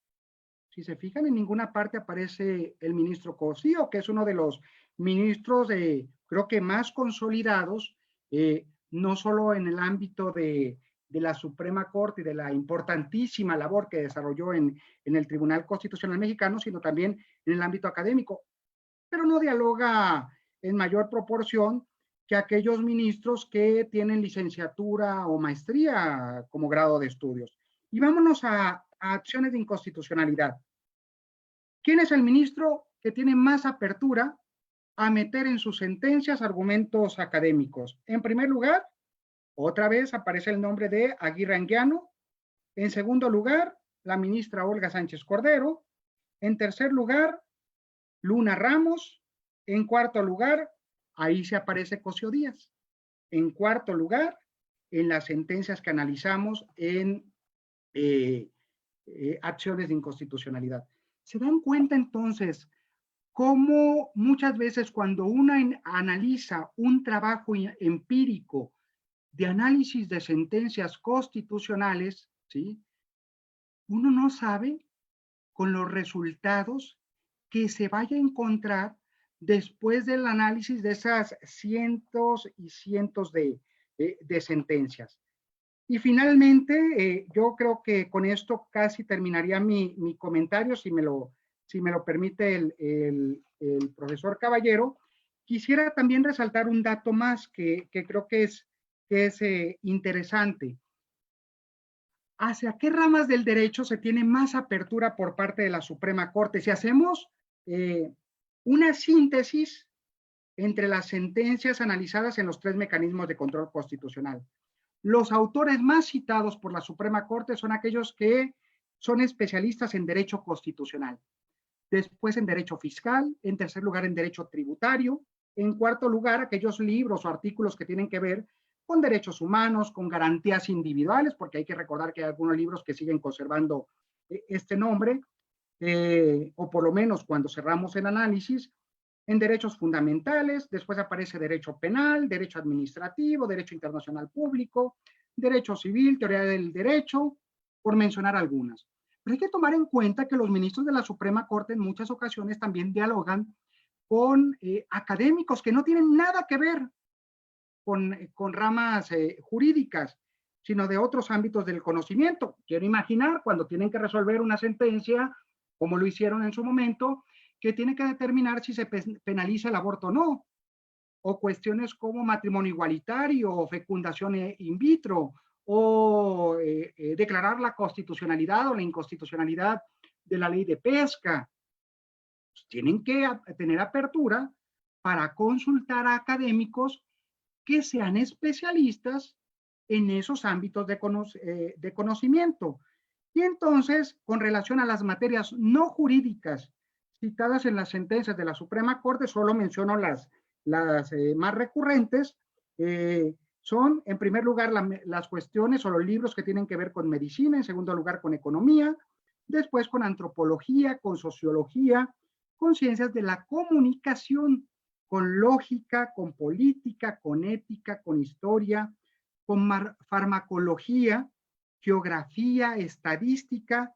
Si se fijan, en ninguna parte aparece el ministro Cosío, que es uno de los ministros, creo que más consolidados, no solo en el ámbito de la Suprema Corte y de la importantísima labor que desarrolló en el Tribunal Constitucional Mexicano, sino también en el ámbito académico, pero no dialoga en mayor proporción que aquellos ministros que tienen licenciatura o maestría como grado de estudios. Y vámonos a acciones de inconstitucionalidad. ¿Quién es el ministro que tiene más apertura a meter en sus sentencias argumentos académicos? En primer lugar, otra vez aparece el nombre de Aguirre Anguiano. En segundo lugar, la ministra Olga Sánchez Cordero. En tercer lugar, Luna Ramos. En cuarto lugar, ahí se aparece Cosío Díaz. En cuarto lugar, en las sentencias que analizamos en acciones de inconstitucionalidad. ¿Se dan cuenta entonces cómo muchas veces cuando uno analiza un trabajo empírico de análisis de sentencias constitucionales, ¿sí?, uno no sabe con los resultados que se vaya a encontrar después del análisis de esas cientos y cientos de sentencias? Y finalmente, yo creo que con esto casi terminaría mi comentario, si me lo permite el profesor Caballero. Quisiera también resaltar un dato más que creo que es interesante. ¿Hacia qué ramas del derecho se tiene más apertura por parte de la Suprema Corte? Si hacemos una síntesis entre las sentencias analizadas en los 3 mecanismos de control constitucional. Los autores más citados por la Suprema Corte son aquellos que son especialistas en derecho constitucional, después en derecho fiscal, en tercer lugar en derecho tributario, en cuarto lugar aquellos libros o artículos que tienen que ver con derechos humanos, con garantías individuales, porque hay que recordar que hay algunos libros que siguen conservando este nombre, o por lo menos cuando cerramos el análisis, en derechos fundamentales, después aparece derecho penal, derecho administrativo, derecho internacional público, derecho civil, teoría del derecho, por mencionar algunas. Pero hay que tomar en cuenta que los ministros de la Suprema Corte en muchas ocasiones también dialogan con académicos que no tienen nada que ver con ramas jurídicas, sino de otros ámbitos del conocimiento. Quiero imaginar cuando tienen que resolver una sentencia, como lo hicieron en su momento, que tiene que determinar si se penaliza el aborto o no, o cuestiones como matrimonio igualitario, o fecundación in vitro, o declarar la constitucionalidad o la inconstitucionalidad de la ley de pesca. Pues tienen que tener apertura para consultar a académicos que sean especialistas en esos ámbitos de conocimiento. Y entonces, con relación a las materias no jurídicas citadas en las sentencias de la Suprema Corte, solo menciono las más recurrentes, son, en primer lugar, las cuestiones o los libros que tienen que ver con medicina, en segundo lugar, con economía, después con antropología, con sociología, con ciencias de la comunicación, con lógica, con política, con ética, con historia, con farmacología, geografía, estadística,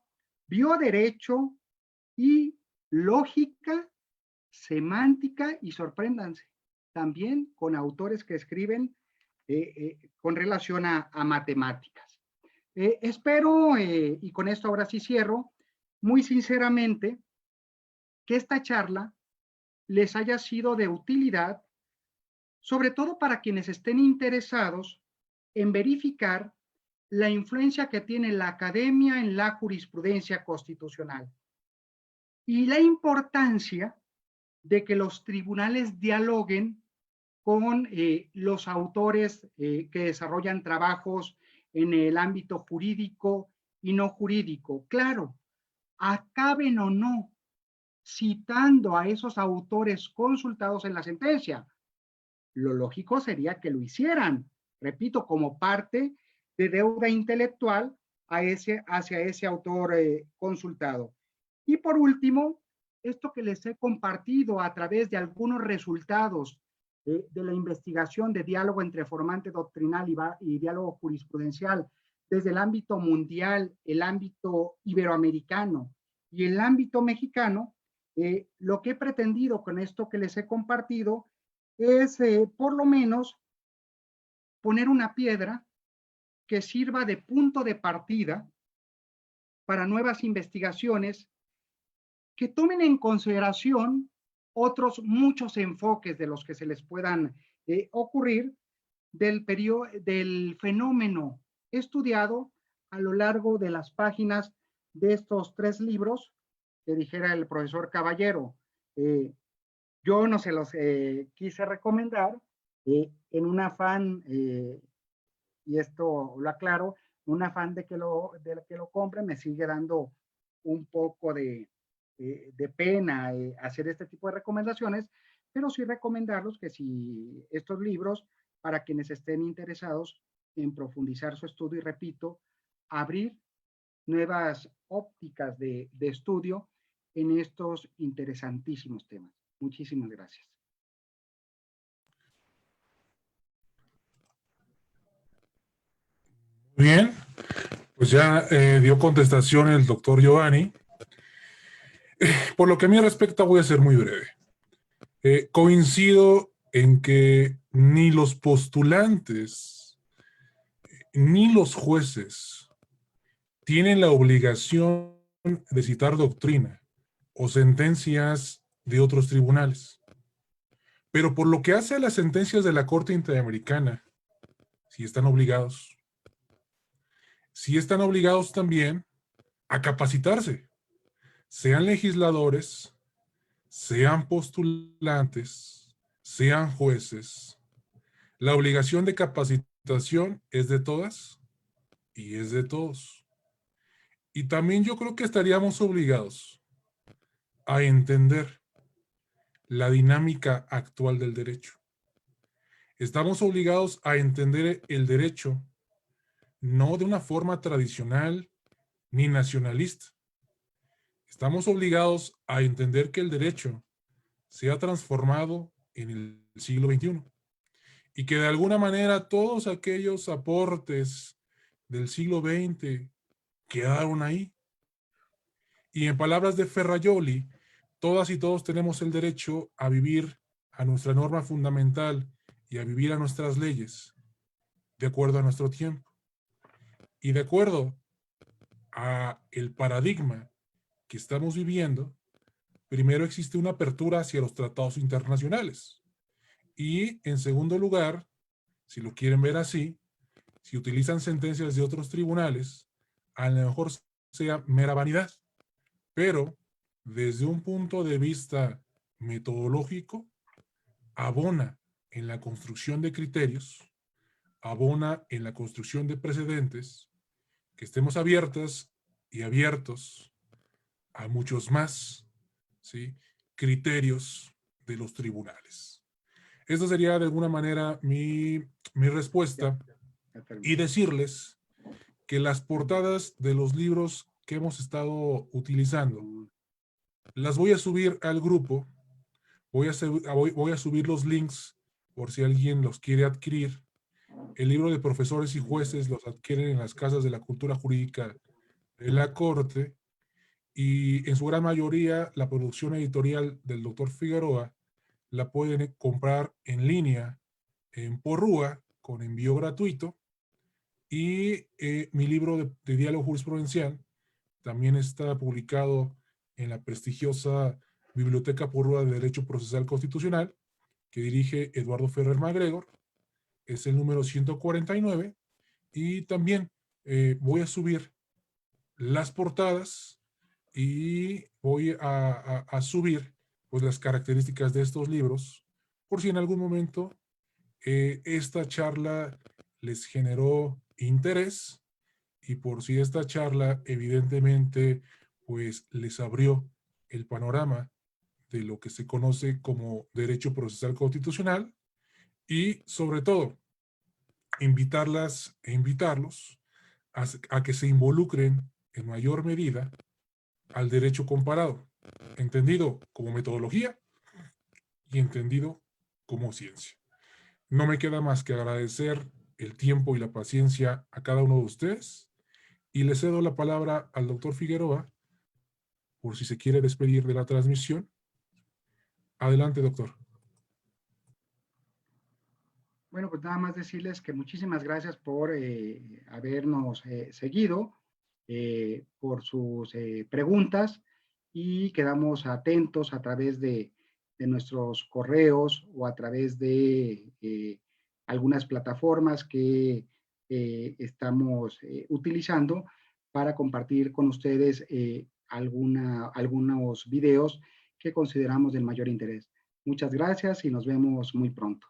bioderecho y lógica, semántica y, sorpréndanse, también con autores que escriben con relación a matemáticas. Espero, y con esto ahora sí cierro, muy sinceramente, que esta charla les haya sido de utilidad, sobre todo para quienes estén interesados en verificar la influencia que tiene la academia en la jurisprudencia constitucional y la importancia de que los tribunales dialoguen con los autores que desarrollan trabajos en el ámbito jurídico y no jurídico. Claro, acaben o no citando a esos autores consultados en la sentencia. Lo lógico sería que lo hicieran, repito, como parte de deuda intelectual hacia ese autor consultado. Y por último, esto que les he compartido a través de algunos resultados de la investigación de diálogo entre formante doctrinal y diálogo jurisprudencial desde el ámbito mundial, el ámbito iberoamericano y el ámbito mexicano, lo que he pretendido con esto que les he compartido es por lo menos poner una piedra que sirva de punto de partida para nuevas investigaciones que tomen en consideración otros muchos enfoques de los que se les puedan ocurrir del fenómeno estudiado a lo largo de las páginas de estos 3 libros que dijera el profesor Caballero. Yo no se los quise recomendar en un afán, y esto lo aclaro, un afán de que lo compren, me sigue dando un poco de pena hacer este tipo de recomendaciones, pero sí recomendarlos que si estos libros, para quienes estén interesados en profundizar su estudio, y repito, abrir nuevas ópticas de estudio en estos interesantísimos temas. Muchísimas gracias. Bien, pues ya dio contestación el doctor Giovanni. Por lo que a mí respecta, voy a ser muy breve. Coincido en que ni los postulantes ni los jueces tienen la obligación de citar doctrina o sentencias de otros tribunales. Pero por lo que hace a las sentencias de la Corte Interamericana, sí están obligados. Sí están obligados también a capacitarse, sean legisladores, sean postulantes, sean jueces. La obligación de capacitación es de todas y es de todos. Y también yo creo que estaríamos obligados a entender la dinámica actual del derecho. Estamos obligados a entender el derecho no de una forma tradicional ni nacionalista. Estamos obligados a entender que el derecho se ha transformado en el siglo XXI y que de alguna manera todos aquellos aportes del siglo XX quedaron ahí. Y en palabras de Ferrajoli, todas y todos tenemos el derecho a vivir a nuestra norma fundamental y a vivir a nuestras leyes de acuerdo a nuestro tiempo y de acuerdo a el paradigma que estamos viviendo. Primero existe una apertura hacia los tratados internacionales y en segundo lugar, si lo quieren ver así, si utilizan sentencias de otros tribunales, a lo mejor sea mera vanidad, pero desde un punto de vista metodológico, abona en la construcción de criterios, abona en la construcción de precedentes, que estemos abiertas y abiertos a muchos más, ¿sí?, criterios de los tribunales. Esta sería de alguna manera mi respuesta y decirles que las portadas de los libros que hemos estado utilizando las voy a subir al grupo. Voy a subir los links por si alguien los quiere adquirir. El libro de profesores y jueces los adquieren en las casas de la cultura jurídica de la Corte y en su gran mayoría la producción editorial del doctor Figueroa la pueden comprar en línea en Porrúa con envío gratuito y mi libro de diálogo jurisprudencial también está publicado en la prestigiosa Biblioteca Pública de Derecho Procesal Constitucional, que dirige Eduardo Ferrer MacGregor. Es el número 149. Y también voy a subir las portadas y voy a subir pues, las características de estos libros, por si en algún momento esta charla les generó interés y por si esta charla evidentemente pues les abrió el panorama de lo que se conoce como derecho procesal constitucional y sobre todo invitarlas e invitarlos a que se involucren en mayor medida al derecho comparado, entendido como metodología y entendido como ciencia. No me queda más que agradecer el tiempo y la paciencia a cada uno de ustedes y le cedo la palabra al doctor Figueroa por si se quiere despedir de la transmisión. Adelante, doctor. Bueno, pues nada más decirles que muchísimas gracias por habernos seguido, por sus preguntas y quedamos atentos a través de nuestros correos o a través de algunas plataformas que estamos utilizando para compartir con ustedes algunos videos que consideramos del mayor interés. Muchas gracias y nos vemos muy pronto.